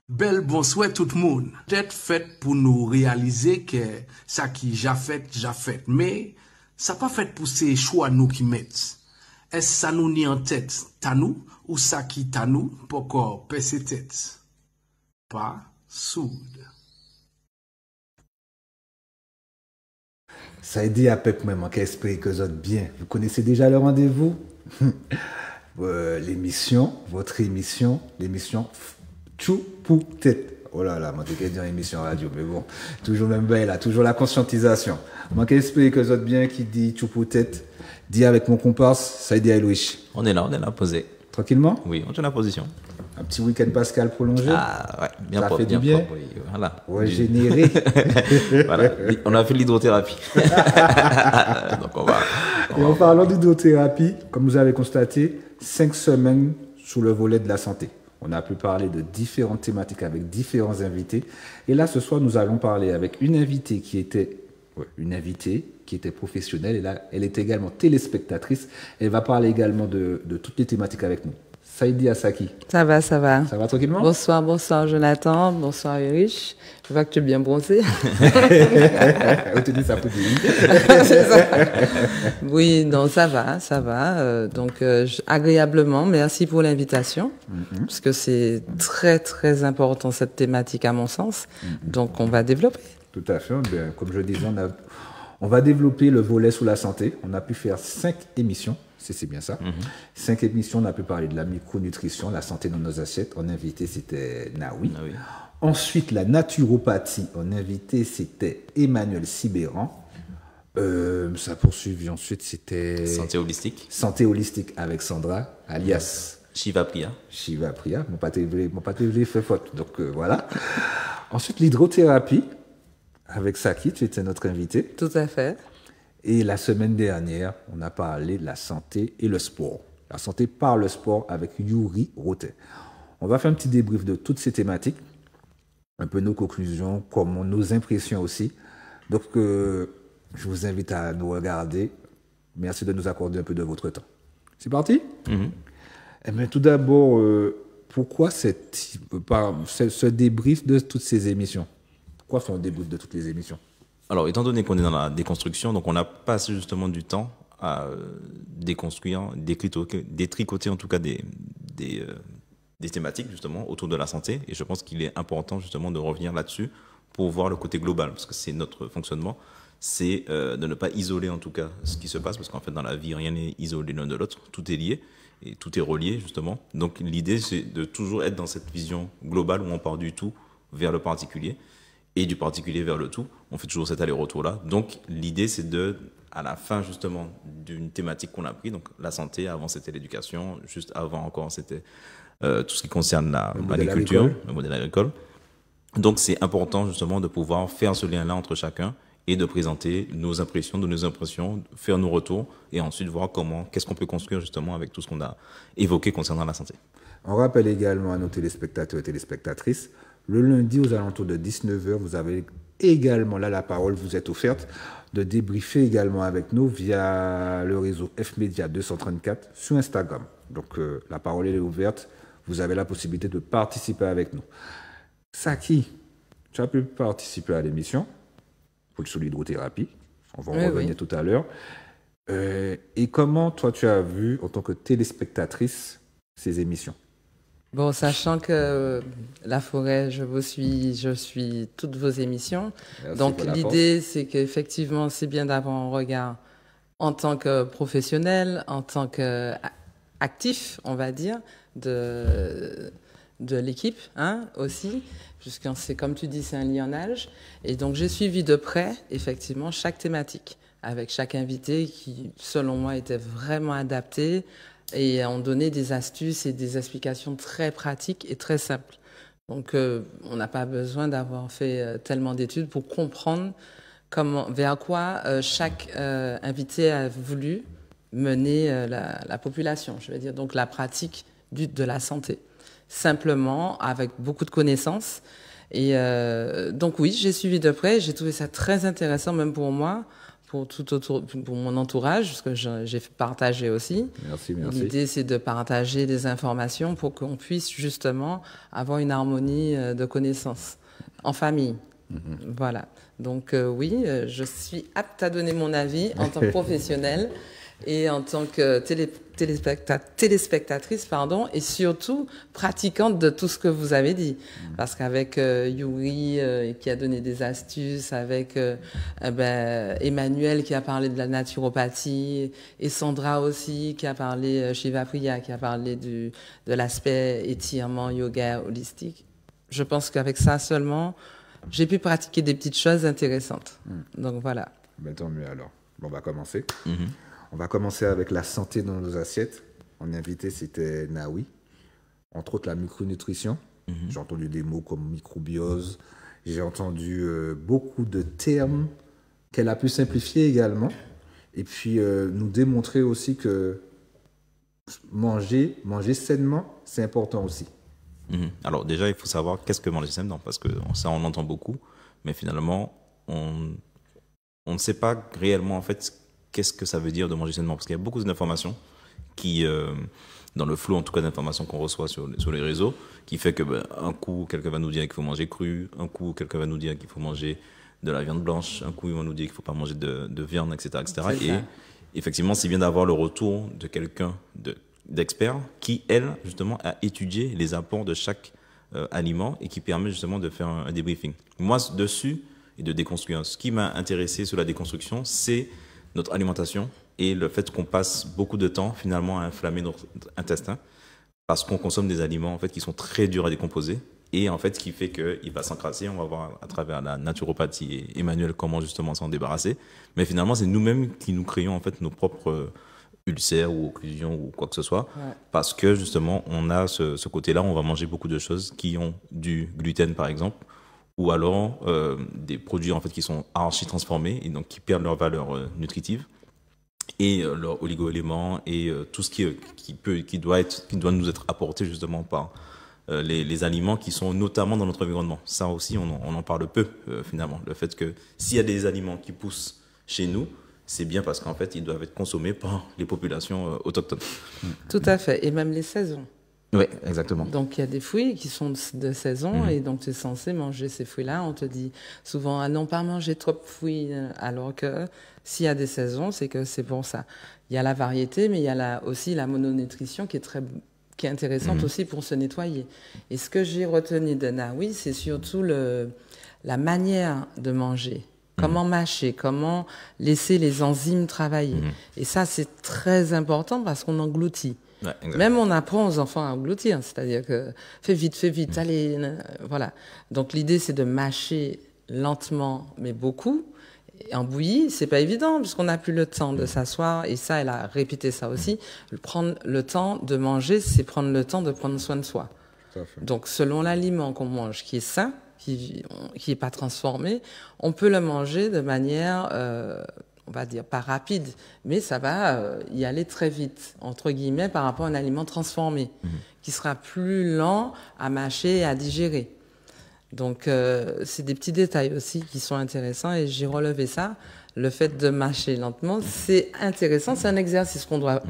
Bel bonsoir tout le monde. Peut-être fait pour nous réaliser que ça qui j'ai fait. Mais ça pas fait pour ces choix nous qui mettent. Est-ce ça nous ni en tête, ta nous, ou ça qui ta nous, pour encore passer tête? Pas soude. Ça a dit à peu près, manquer esprit que vous êtes bien. Vous connaissez déjà le rendez-vous? L'émission, votre émission, l'émission Chou pour tête. Oh là là, manquer qu'à dire émission radio, mais bon, toujours même belle là, toujours la conscientisation. Manquer esprit que vous êtes bien qui dit Chou pour tête, dit avec mon comparse, ça a dit à Louis. On est là, posé. Tranquillement? Oui, on est en position. Un petit week-end pascal prolongé. Ah ouais, bien ça propre, fait bien du bien. propre, oui, voilà. Régénéré. Voilà, on a fait l'hydrothérapie. Donc Et en parlant d'hydrothérapie, comme vous avez constaté, 5 semaines sous le volet de la santé. On a pu parler de différentes thématiques avec différents invités. Et là, ce soir, nous allons parler avec une invitée qui était professionnelle. Et là, elle est également téléspectatrice. Elle va parler également de toutes les thématiques avec nous. Saïdi Assaki. Ça va, ça va. Ça va tranquillement? Bonsoir Jonathan, bonsoir Erich. Je vois que tu es bien bronzé. On te dit ça peut C'est ça. Oui, non, ça va. Agréablement, merci pour l'invitation, parce que c'est très, très important cette thématique à mon sens. Donc, on va développer. Tout à fait. Bien, comme je disais, on va développer le volet sous la santé. On a pu faire 5 émissions. C'est bien ça. 5 émissions, on a pu parler de la micronutrition, la santé dans nos assiettes. En invité, c'était Naoui. Ensuite, la naturopathie. En invité, c'était Emmanuel Sibéran. Ça poursuivi. Ensuite, c'était... Santé holistique. Santé holistique avec Sandra, alias... Shiva Priya. Mon pâté fait faute. Donc, voilà. Ensuite, l'hydrothérapie. Avec Saki, tu étais notre invité. Tout à fait. Et la semaine dernière, on a parlé de la santé et le sport. La santé par le sport avec Yuri Rotet. On va faire un petit débrief de toutes ces thématiques, un peu nos conclusions, comme nos impressions aussi. Donc, je vous invite à nous regarder. Merci de nous accorder un peu de votre temps. C'est parti? Eh bien, tout d'abord, pourquoi ce débrief de toutes ces émissions? Pourquoi faire un débrief de toutes les émissions? Alors, étant donné qu'on est dans la déconstruction, donc on a passé justement du temps à déconstruire, détricoter en tout cas des thématiques justement autour de la santé. Et je pense qu'il est important justement de revenir là-dessus pour voir le côté global, parce que c'est notre fonctionnement, c'est de ne pas isoler en tout cas ce qui se passe, parce qu'en fait dans la vie, rien n'est isolé l'un de l'autre, tout est lié et tout est relié justement. Donc l'idée, c'est de toujours être dans cette vision globale où on part du tout vers le particulier. Et du particulier vers le tout, on fait toujours cet aller-retour-là. Donc, l'idée, c'est à la fin, justement, d'une thématique qu'on a pris, donc la santé, avant, c'était l'éducation, juste avant encore, c'était tout ce qui concerne l'agriculture, le modèle agricole. Donc, c'est important, justement, de pouvoir faire ce lien-là entre chacun et de présenter nos impressions, faire nos retours, et ensuite voir qu'est-ce qu'on peut construire, justement, avec tout ce qu'on a évoqué concernant la santé. On rappelle également à nos téléspectateurs et téléspectatrices, le lundi aux alentours de 19h, vous avez également, là la parole vous est offerte, de débriefer également avec nous via le réseau F-Media 234 sur Instagram. Donc la parole est ouverte, vous avez la possibilité de participer avec nous. Saki, tu as pu participer à l'émission sur l'hydrothérapie, on va en revenir tout à l'heure. Et comment toi tu as vu en tant que téléspectatrice ces émissions? Bon, sachant que La Forêt, je suis toutes vos émissions. Merci. Donc l'idée, c'est qu'effectivement, c'est bien d'avoir un regard en tant que professionnel, en tant qu'actif, on va dire, de l'équipe aussi, puisque c'est comme tu dis, c'est un lionnage. Et donc j'ai suivi de près, effectivement, chaque thématique, avec chaque invité qui, selon moi, était vraiment adapté et ont donné des astuces et des explications très pratiques et très simples. Donc, on n'a pas besoin d'avoir fait tellement d'études pour comprendre vers quoi chaque invité a voulu mener la population, je veux dire, donc la pratique de la santé. Simplement, avec beaucoup de connaissances. Et donc oui, j'ai suivi de près, j'ai trouvé ça très intéressant, même pour moi, pour tout autour, pour mon entourage, parce que j'ai partagé aussi. Merci. L'idée, c'est de partager des informations pour qu'on puisse justement avoir une harmonie de connaissances en famille. Voilà. Donc oui, je suis apte à donner mon avis en tant que professionnelle et en tant que téléspectatrice, pardon, et surtout pratiquante de tout ce que vous avez dit. Parce qu'avec Yuri qui a donné des astuces, avec Emmanuel qui a parlé de la naturopathie, et Sandra aussi qui a parlé, Shiva Priya qui a parlé de l'aspect étirement, yoga, holistique. Je pense qu'avec ça seulement, j'ai pu pratiquer des petites choses intéressantes. Donc voilà. Ben, tant mieux alors. Bon, on va commencer. On va commencer avec la santé dans nos assiettes. Mon invité, c'était Naoui. Entre autres, la micronutrition. J'ai entendu des mots comme microbiose. J'ai entendu beaucoup de termes qu'elle a pu simplifier également. Et puis, nous démontrer aussi que manger sainement, c'est important aussi. Alors déjà, il faut savoir qu'est-ce que manger sainement, parce que ça, on entend beaucoup, mais finalement, on ne sait pas réellement en fait qu'est-ce que ça veut dire de manger sainement, parce qu'il y a beaucoup d'informations qui, dans le flot en tout cas d'informations qu'on reçoit sur les réseaux, qui fait que un coup, quelqu'un va nous dire qu'il faut manger cru, un coup, quelqu'un va nous dire qu'il faut manger de la viande blanche, un coup, ils vont nous dire qu'il ne faut pas manger de viande, etc. Et effectivement, c'est bien d'avoir le retour de quelqu'un d'expert qui, elle, justement, a étudié les apports de chaque aliment et qui permet justement de faire un débriefing. Moi, dessus, et de déconstruire, ce qui m'a intéressé sur la déconstruction, c'est notre alimentation et le fait qu'on passe beaucoup de temps, finalement, à inflammer notre intestin parce qu'on consomme des aliments, en fait, qui sont très durs à décomposer et, en fait, ce qui fait qu'il va s'encrasser. On va voir à travers la naturopathie et Emmanuel comment, justement, s'en débarrasser. Mais finalement, c'est nous-mêmes qui nous créons, en fait, nos propres ulcères ou occlusions ou quoi que ce soit, parce que justement on a ce côté-là, on va manger beaucoup de choses qui ont du gluten par exemple, ou alors des produits en fait qui sont archi-transformés et donc qui perdent leur valeur nutritive et leurs oligo-éléments et tout ce qui doit nous être apporté justement par les aliments qui sont notamment dans notre environnement. Ça aussi on en parle peu finalement, le fait que s'il y a des aliments qui poussent chez nous, c'est bien parce qu'en fait, ils doivent être consommés par les populations autochtones. Tout à fait, et même les saisons. Oui, exactement. Donc, il y a des fruits qui sont de saison et donc tu es censé manger ces fruits-là. On te dit souvent, ah non, pas manger trop de fruits, alors que s'il y a des saisons, c'est que c'est pour ça. Il y a la variété, mais il y a aussi la mononutrition qui est intéressante aussi pour se nettoyer. Et ce que j'ai retenu de Naoui, c'est surtout la manière de manger. Comment mâcher, comment laisser les enzymes travailler. Et ça, c'est très important parce qu'on engloutit. Ouais, même on apprend aux enfants à engloutir, c'est-à-dire que fais vite, allez, voilà. Donc l'idée, c'est de mâcher lentement, mais beaucoup. Et en bouillie, c'est pas évident puisqu'on n'a plus le temps de s'asseoir. Et ça, elle a répété ça aussi. Prendre le temps de manger, c'est prendre le temps de prendre soin de soi. Donc selon l'aliment qu'on mange, qui est sain, qui est pas transformé, on peut le manger de manière, on va dire, pas rapide, mais ça va y aller très vite, entre guillemets, par rapport à un aliment transformé, qui sera plus lent à mâcher et à digérer. Donc, c'est des petits détails aussi qui sont intéressants et j'ai relevé ça. Le fait de mâcher lentement, c'est intéressant, c'est un exercice qu'on doit,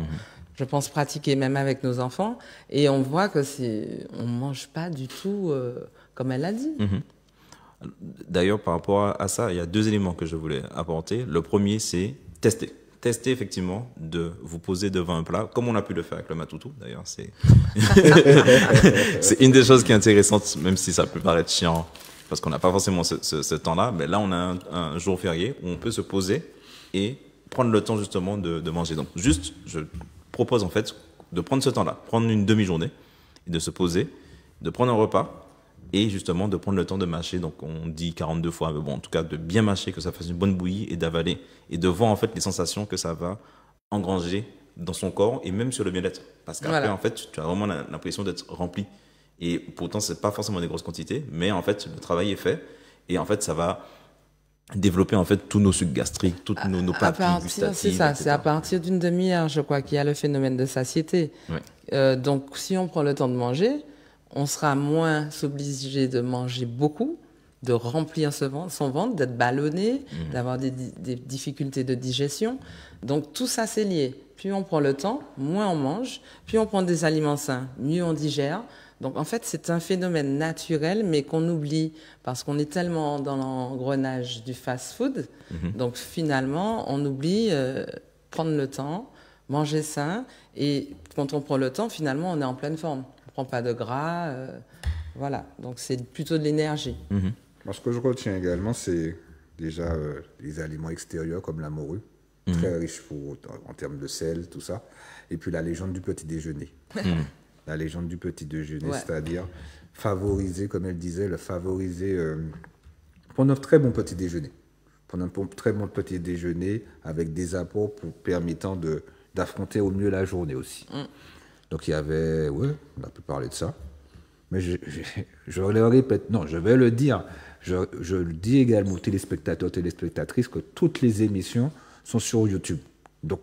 je pense, pratiquer même avec nos enfants. Et on voit que on mange pas du tout comme elle l'a dit. D'ailleurs, par rapport à ça, il y a deux éléments que je voulais apporter. Le premier, c'est tester. Tester, effectivement, de vous poser devant un plat, comme on a pu le faire avec le matoutou, d'ailleurs. C'est une des choses qui est intéressante, même si ça peut paraître chiant, parce qu'on n'a pas forcément ce temps-là. Mais là, on a un jour férié où on peut se poser et prendre le temps, justement, de manger. Donc, juste, je propose, en fait, de prendre ce temps-là, prendre une demi-journée et de se poser, de prendre un repas, et justement de prendre le temps de mâcher, donc on dit 42 fois, mais bon, en tout cas de bien mâcher, que ça fasse une bonne bouillie et d'avaler, et de voir en fait les sensations que ça va engranger dans son corps et même sur le bien-être. Parce qu'après, en fait, tu as vraiment l'impression d'être rempli. Et pourtant, c'est pas forcément des grosses quantités, mais en fait, le travail est fait, et en fait, ça va développer en fait tous nos sucs gastriques, toutes nos papilles gustatives. C'est ça, c'est à partir d'une demi-heure, je crois, qu'il y a le phénomène de satiété. Donc, si on prend le temps de manger, on sera moins obligé de manger beaucoup de remplir son ventre, d'être ballonné, d'avoir des difficultés de digestion. Donc tout ça, c'est lié. Plus on prend le temps, moins on mange. Plus on prend des aliments sains, mieux on digère. Donc en fait, c'est un phénomène naturel, mais qu'on oublie parce qu'on est tellement dans l'engrenage du fast-food. Donc finalement, on oublie prendre le temps, manger sain. Et quand on prend le temps, finalement, on est en pleine forme. On ne prend pas de gras. Voilà, donc c'est plutôt de l'énergie. Moi, ce que je retiens également, c'est déjà les aliments extérieurs comme la morue, très riche en termes de sel, tout ça. Et puis la légende du petit déjeuner. La légende du petit déjeuner, c'est-à-dire favoriser, comme elle disait, prendre un très bon petit déjeuner. Prendre un très bon petit déjeuner avec des apports permettant d'affronter au mieux la journée aussi. Donc il y avait, on a pu parler de ça. Mais je le répète, non, je vais le dire. Je le dis également aux téléspectateurs, téléspectatrices, que toutes les émissions sont sur YouTube. Donc,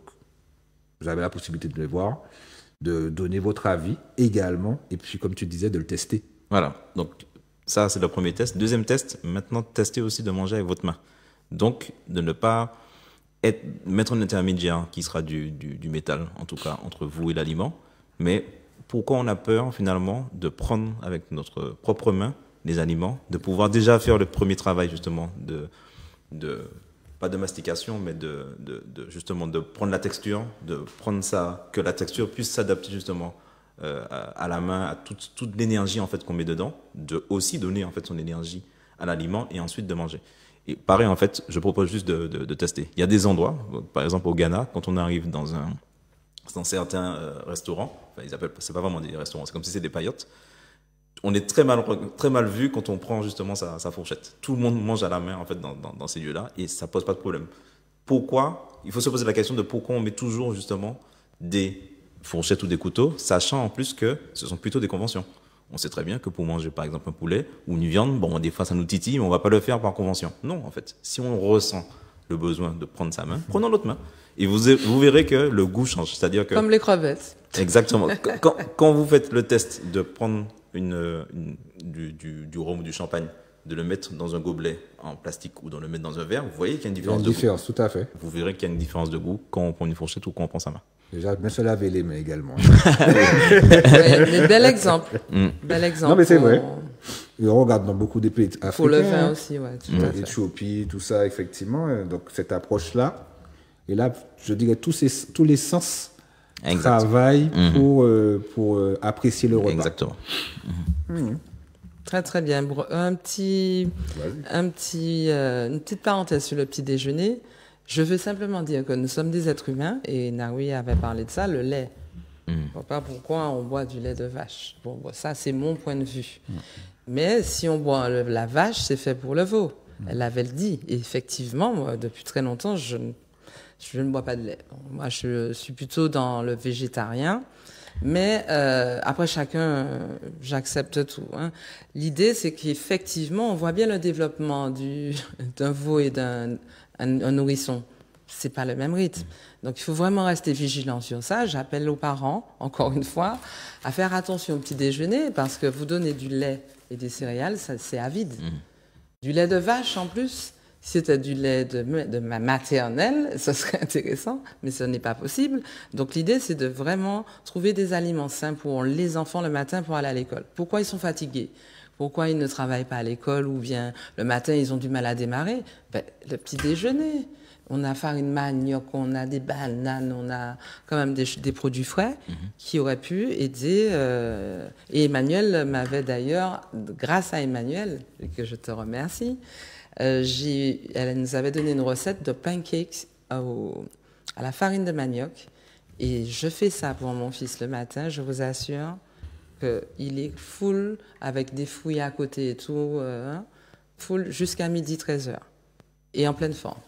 vous avez la possibilité de les voir, de donner votre avis également, et puis, comme tu disais, de le tester. Voilà, donc ça, c'est le premier test. Deuxième test, maintenant, tester aussi de manger avec votre main. Donc, de ne pas mettre un intermédiaire qui sera du métal, en tout cas, entre vous et l'aliment. Mais pourquoi on a peur, finalement, de prendre avec notre propre main les aliments, de pouvoir déjà faire le premier travail, justement, pas de mastication, mais justement, de prendre la texture, de prendre ça, que la texture puisse s'adapter, justement, à la main, à toute l'énergie, en fait, qu'on met dedans, de aussi donner, en fait, son énergie à l'aliment et ensuite de manger. Et pareil, en fait, je propose juste de tester. Il y a des endroits, par exemple au Ghana, quand on arrive dans certains restaurants, enfin, c'est pas vraiment des restaurants, c'est comme si c'était des paillotes. On est très mal vu quand on prend justement sa fourchette. Tout le monde mange à la main en fait dans ces lieux-là et ça pose pas de problème. Pourquoi? Il faut se poser la question de pourquoi on met toujours justement des fourchettes ou des couteaux, sachant en plus que ce sont plutôt des conventions. On sait très bien que pour manger par exemple un poulet ou une viande, bon des fois ça nous titille, mais on va pas le faire par convention. Non, en fait, si on ressent le besoin de prendre sa main, prenons l'autre main. Et vous verrez que le goût change. C'est-à-dire que... Comme les crevettes. Exactement. Quand vous faites le test de prendre du rhum ou du champagne, de le mettre dans un gobelet en plastique ou de le mettre dans un verre, vous voyez qu'il y a une différence de goût. Il y a une différence, tout à fait. Vous verrez qu'il y a une différence de goût quand on prend une fourchette ou quand on prend sa main. Déjà, bien se laver les mains également. Mais bel exemple. Bel exemple. Non, mais c'est vrai. Et on regarde dans beaucoup des pays africains. Pour le vin aussi, ouais. L'Éthiopie, tout ça, effectivement. Donc, cette approche-là. Et là, je dirais tous les sens travaillent pour apprécier le repas. Exactement. Très, très bien. Une petite parenthèse sur le petit déjeuner. Je veux simplement dire que nous sommes des êtres humains, et Naoui avait parlé de ça, le lait. Je ne vois pas pourquoi on boit du lait de vache. Bon, ça, c'est mon point de vue. Mais si on boit la vache, c'est fait pour le veau. Elle avait dit. Et effectivement, moi, depuis très longtemps, je ne bois pas de lait. Bon, moi, je suis plutôt dans le végétarien. Mais après, j'accepte tout. Hein. L'idée, c'est qu'effectivement, on voit bien le développement d'un veau et d'un nourrisson. C'est pas le même rythme. Donc, il faut vraiment rester vigilant sur ça. J'appelle aux parents, encore une fois, à faire attention au petit déjeuner, parce que vous donnez du lait et des céréales, c'est avide. Du lait de vache, en plus. Si c'était du lait de ma maternelle, ce serait intéressant, mais ce n'est pas possible. Donc l'idée, c'est de vraiment trouver des aliments sains pour les enfants le matin pour aller à l'école. Pourquoi ils sont fatigués? Pourquoi ils ne travaillent pas à l'école ou bien le matin, ils ont du mal à démarrer? Le petit déjeuner. On a farine manioc, on a des bananes, on a quand même des produits frais qui auraient pu aider. Et Emmanuel m'avait d'ailleurs, grâce à Emmanuel, que je te remercie, elle nous avait donné une recette de pancakes à la farine de manioc. Et je fais ça pour mon fils le matin, je vous assure qu'il est full avec des fruits à côté et tout, full jusqu'à midi 13h. Et en pleine forme.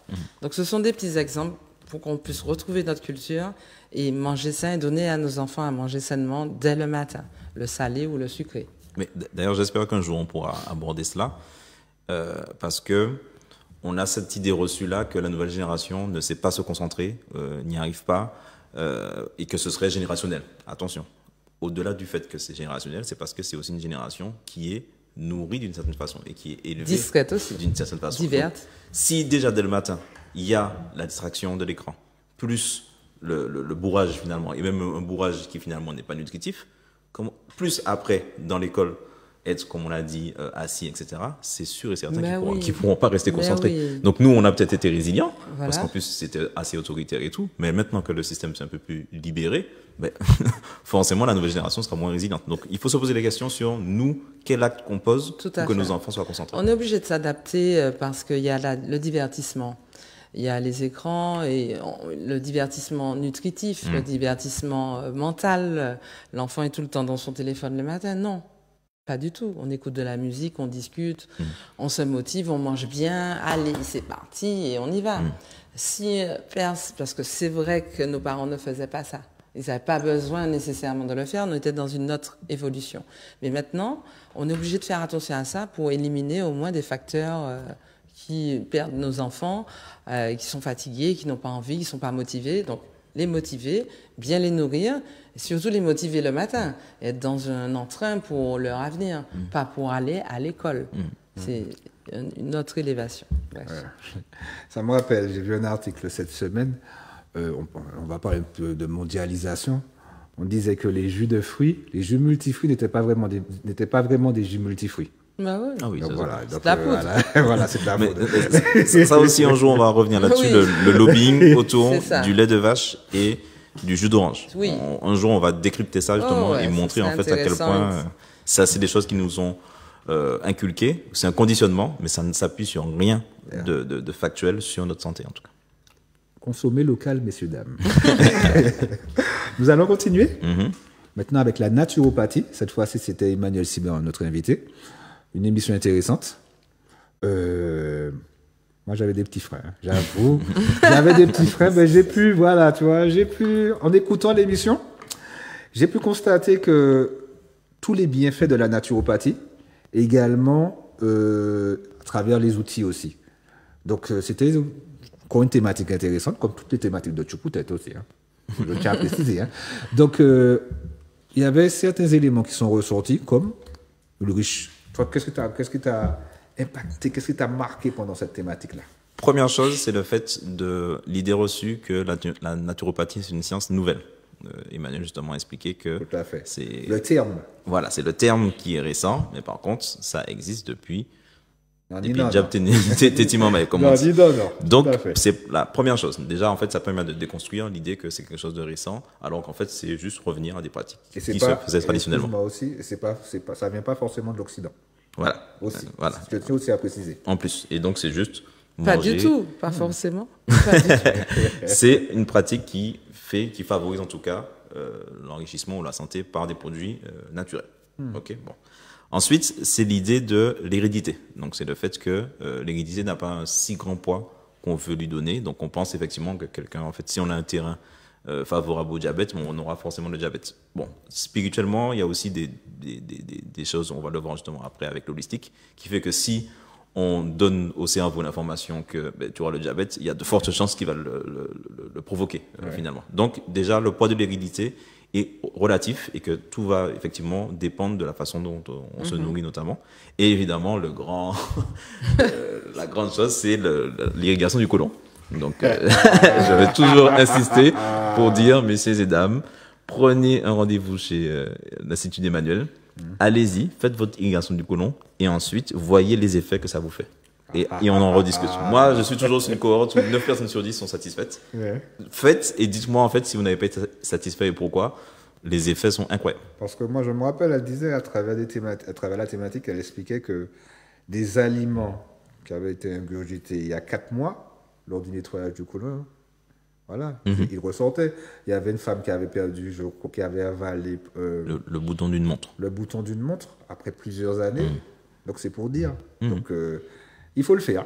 Donc ce sont des petits exemples pour qu'on puisse retrouver notre culture et manger sain et donner à nos enfants à manger sainement dès le matin, le salé ou le sucré. Mais d'ailleurs, j'espère qu'un jour on pourra aborder cela. Parce que on a cette idée reçue là que la nouvelle génération ne sait pas se concentrer, n'y arrive pas, et que ce serait générationnel. Attention, au-delà du fait que c'est générationnel, c'est parce que c'est aussi une génération qui est nourri d'une certaine façon et qui est élevé Discrète aussi. d'une certaine façon. Diverte. Donc, si déjà dès le matin, il y a la distraction de l'écran, plus le bourrage finalement, et même un bourrage qui finalement n'est pas nutritif, plus après dans l'école, être, comme on l'a dit, assis, etc., c'est sûr et certain qu'ils ne pourront pas rester concentrés. Oui. Donc nous, on a peut-être été résilients, parce qu'en plus, c'était assez autoritaire et tout, mais maintenant que le système s'est un peu plus libéré, ben, forcément, la nouvelle génération sera moins résiliente. Donc il faut se poser des questions sur nous, quel acte qu'on pose pour que nos enfants soient concentrés. On est obligé de s'adapter parce qu'il y a le divertissement. Il y a les écrans et le divertissement nutritif, le divertissement mental. L'enfant est tout le temps dans son téléphone le matin. Non. Pas du tout. On écoute de la musique, on discute, on se motive, on mange bien. Allez, c'est parti et on y va. Parce que c'est vrai que nos parents ne faisaient pas ça. Ils n'avaient pas besoin nécessairement de le faire. On était dans une autre évolution. Mais maintenant, on est obligé de faire attention à ça pour éliminer au moins des facteurs qui perdent nos enfants, qui sont fatigués, qui n'ont pas envie, qui ne sont pas motivés. Donc, les motiver, bien les nourrir, et surtout les motiver le matin, être dans un entrain pour leur avenir, pas pour aller à l'école. C'est une autre élévation. Ça me rappelle, j'ai vu un article cette semaine, on va parler un peu de mondialisation. On disait que les jus de fruits, les jus multifruits n'étaient pas vraiment des jus multifruits. Bah oui. Ah oui, donc voilà, c'est de la poudre. Voilà, c'est de la poudre. Ça aussi, un jour, on va revenir là-dessus, le lobbying autour du lait de vache et du jus d'orange. Oui. Un jour, on va décrypter ça justement et montrer en fait à quel point ça, c'est des choses qui nous ont inculquées. C'est un conditionnement, mais ça ne s'appuie sur rien de factuel sur notre santé en tout cas. Consommer local, messieurs, dames. Nous allons continuer. Maintenant avec la naturopathie. Cette fois-ci, c'était Emmanuel Sibert, notre invité. Une émission intéressante. Moi, j'avais des petits frères, j'avoue. J'avais des petits frères, mais en écoutant l'émission, j'ai pu constater que tous les bienfaits de la naturopathie, également à travers les outils aussi. Donc, c'était encore une thématique intéressante, comme toutes les thématiques de Tchoupoutet aussi. Je tiens à préciser. Donc, il y avait certains éléments qui sont ressortis, comme le riche. Toi, qu'est-ce qui t'a impacté, qu'est-ce qui t'a marqué pendant cette thématique-là? Première chose, c'est le fait de l'idée reçue que la naturopathie, c'est une science nouvelle. Emmanuel justement a expliqué que tout à fait. C'est le terme. Voilà, c'est le terme qui est récent, mais par contre, ça existe depuis. Donc, c'est la première chose. Déjà, en fait, ça permet de déconstruire l'idée que c'est quelque chose de récent, alors qu'en fait, c'est juste revenir à des pratiques qui se faisaient traditionnellement. Moi aussi, ça vient pas forcément de l'Occident. Voilà. Aussi. Voilà. Je tiens aussi à préciser. En plus. Et donc, c'est juste pas du tout, pas forcément. Pas du tout. C'est une pratique qui favorise en tout cas l'enrichissement ou la santé par des produits naturels. Ok, bon. Ensuite, c'est l'idée de l'hérédité. Donc, c'est le fait que l'hérédité n'a pas un si grand poids qu'on veut lui donner. Donc, on pense effectivement que quelqu'un, en fait, si on a un terrain favorable au diabète, on aura forcément le diabète. Bon, spirituellement, il y a aussi des choses, on va le voir justement après avec l'holistique, qui fait que si on donne au cerveau l'information que tu auras le diabète, il y a de fortes chances qu'il va le provoquer finalement. Donc, déjà, le poids de l'hérédité est relatif et que tout va effectivement dépendre de la façon dont on se nourrit notamment. Et évidemment, la grande chose, c'est l'irrigation du côlon. Donc, je vais toujours insister pour dire, messieurs et dames, prenez un rendez-vous chez l'Institut d'Emmanuel, allez-y, faites votre irrigation du côlon et ensuite, voyez les effets que ça vous fait. Et on en rediscute. Moi, je suis toujours sur une cohorte où 9 personnes sur 10 sont satisfaites. Faites et dites-moi en fait si vous n'avez pas été satisfait et pourquoi. Les effets sont incroyables. Parce que moi, je me rappelle, elle disait à travers la thématique, elle expliquait que des aliments qui avaient été ingurgités il y a 4 mois, lors du nettoyage du côlon, voilà, ils ressortaient. Il y avait une femme qui avait perdu, qui avait avalé le bouton d'une montre. Le bouton d'une montre après plusieurs années. Donc c'est pour dire. Donc il faut le faire.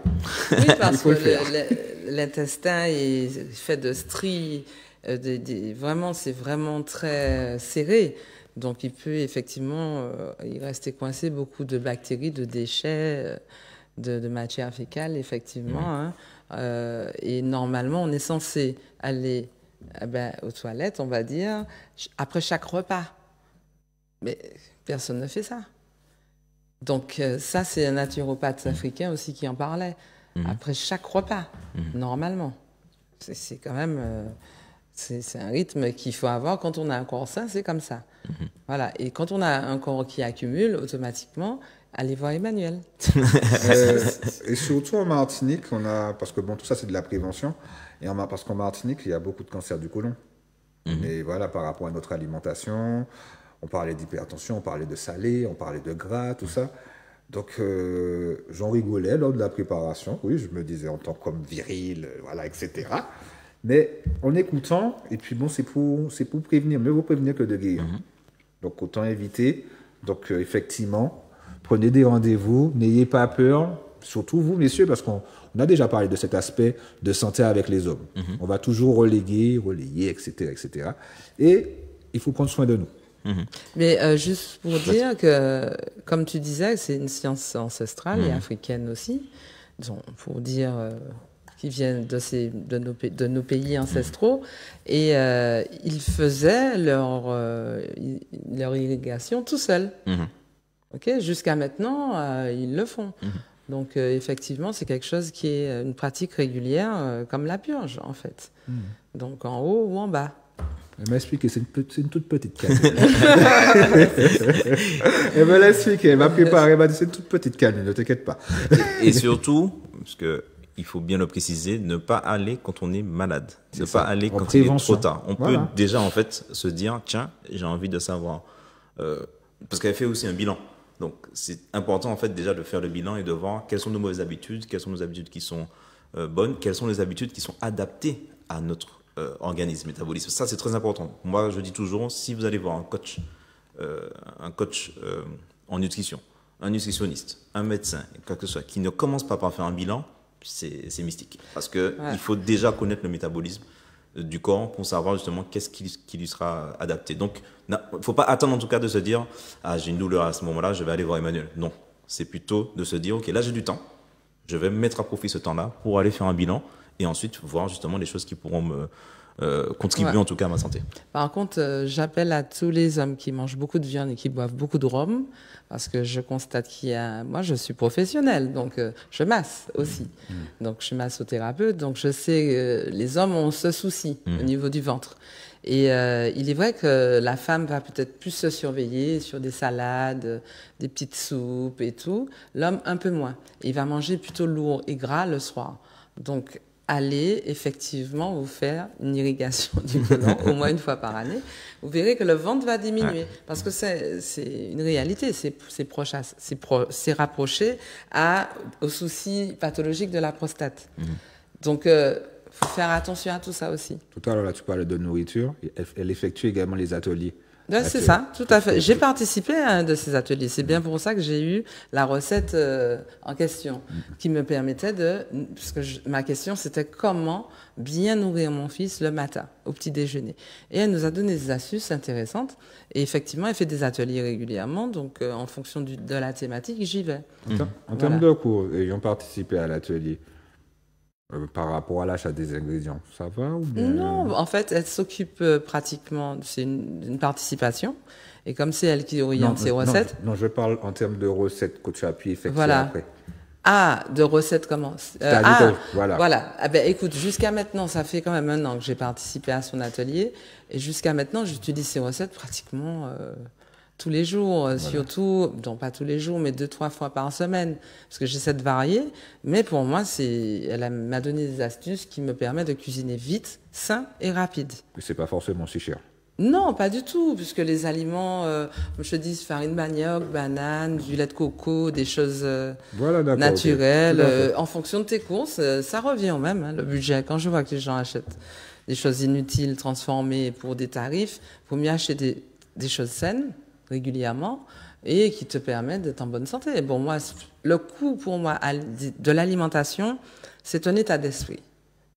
Oui, parce que l'intestin est fait de stries. Vraiment, c'est vraiment très serré. Donc, il peut effectivement y rester coincé beaucoup de bactéries, de déchets, de matière fécale, effectivement. Et normalement, on est censé aller aux toilettes, on va dire, après chaque repas. Mais personne ne fait ça. Donc ça, c'est un naturopathe africain aussi qui en parlait. Après chaque repas, normalement. C'est quand même... c'est un rythme qu'il faut avoir. Quand on a un corps sain, c'est comme ça. Voilà. Et quand on a un corps qui accumule, automatiquement, allez voir Emmanuel. Et surtout en Martinique, parce que bon, tout ça c'est de la prévention, parce qu'en Martinique, il y a beaucoup de cancers du côlon. Mais voilà, par rapport à notre alimentation, on parlait d'hypertension, on parlait de salé, on parlait de gras, tout ça. Donc, j'en rigolais lors de la préparation. Oui, je me disais en tant qu'homme viril, voilà, etc. Mais en écoutant, et puis bon, c'est pour prévenir, mieux vaut prévenir que de guérir. Donc, autant éviter. Donc, effectivement, prenez des rendez-vous, n'ayez pas peur, surtout vous, messieurs, parce qu'on a déjà parlé de cet aspect de santé avec les hommes. On va toujours relayer, etc., etc. Et il faut prendre soin de nous. Mais juste pour dire que, comme tu disais, c'est une science ancestrale et africaine aussi, donc, pour dire qui viennent de nos pays ancestraux, et ils faisaient leur irrigation tout seuls. Okay, jusqu'à maintenant, ils le font. Donc, effectivement, c'est quelque chose qui est une pratique régulière, comme la purge, en fait. Donc, en haut ou en bas. Elle m'a expliqué, c'est une toute petite canne. Elle m'a expliqué, elle m'a préparé, elle m'a dit c'est une toute petite canne, ne t'inquiète pas. Et surtout, parce que il faut bien le préciser, ne pas aller quand on est malade. Ne pas aller quand il est trop tard. On peut déjà en fait se dire, tiens, j'ai envie de savoir. Parce qu'elle fait aussi un bilan. Donc c'est important en fait déjà de faire le bilan et de voir quelles sont nos mauvaises habitudes, quelles sont nos habitudes qui sont bonnes, quelles sont les habitudes qui sont adaptées à notre organisme, métabolisme. Ça, c'est très important. Moi, je dis toujours, si vous allez voir un coach en nutrition, un nutritionniste, un médecin, quoi que ce soit, qui ne commence pas par faire un bilan, c'est mystique. Parce que il faut déjà connaître le métabolisme du corps pour savoir justement qu'est-ce qui lui sera adapté. Donc, il ne faut pas attendre en tout cas de se dire « Ah, j'ai une douleur à ce moment-là, je vais aller voir Emmanuel ». Non, c'est plutôt de se dire « Ok, là j'ai du temps, je vais mettre à profit ce temps-là pour aller faire un bilan ». Et ensuite, voir justement les choses qui pourront me contribuer en tout cas à ma santé. Par contre, j'appelle à tous les hommes qui mangent beaucoup de viande et qui boivent beaucoup de rhum, parce que je constate qu'il y a... Moi, je suis professionnelle, donc je masse aussi. Donc, je suis massothérapeute, donc je sais que les hommes ont ce souci au niveau du ventre. Et il est vrai que la femme va peut-être plus se surveiller sur des salades, des petites soupes et tout. L'homme, un peu moins. Il va manger plutôt lourd et gras le soir. Donc, allez effectivement vous faire une irrigation du côlon au moins une fois par année. Vous verrez que le ventre va diminuer parce que c'est une réalité, c'est rapproché aux soucis pathologiques de la prostate. Donc, faut faire attention à tout ça aussi. Tout à l'heure, là, tu parlais de nourriture. Elle effectue également les ateliers. C'est ça, tout à fait. J'ai participé à un de ces ateliers. C'est bien pour ça que j'ai eu la recette en question, qui me permettait parce que ma question, c'était comment bien nourrir mon fils le matin, au petit déjeuner. Et elle nous a donné des astuces intéressantes. Et effectivement, elle fait des ateliers régulièrement. Donc, en fonction de la thématique, j'y vais. En termes de cours, ayant participé à l'atelier, par rapport à l'achat des ingrédients, ça va ou bien... Non, en fait, elle s'occupe pratiquement, c'est une participation, et comme c'est elle qui oriente ses recettes... Non, je parle en termes de recettes que tu as pu effectuer après. Ah, de recettes comment voilà. Ah ben, écoute, jusqu'à maintenant, ça fait quand même 1 an que j'ai participé à son atelier, et jusqu'à maintenant, j'utilise ses recettes pratiquement... tous les jours, surtout, non pas tous les jours, mais 2-3 fois par semaine, parce que j'essaie de varier. Mais pour moi, elle m'a donné des astuces qui me permettent de cuisiner vite, sain et rapide. Mais c'est pas forcément si cher. Non, pas du tout, puisque les aliments, comme je te dis, farine de manioc, banane, du lait de coco, des choses naturelles, en fonction de tes courses, ça revient au même, le budget. Quand je vois que les gens achètent des choses inutiles, transformées pour des tarifs, il faut mieux acheter des choses saines, régulièrement, et qui te permettent d'être en bonne santé. Et bon, moi, le coût pour moi de l'alimentation, c'est un état d'esprit.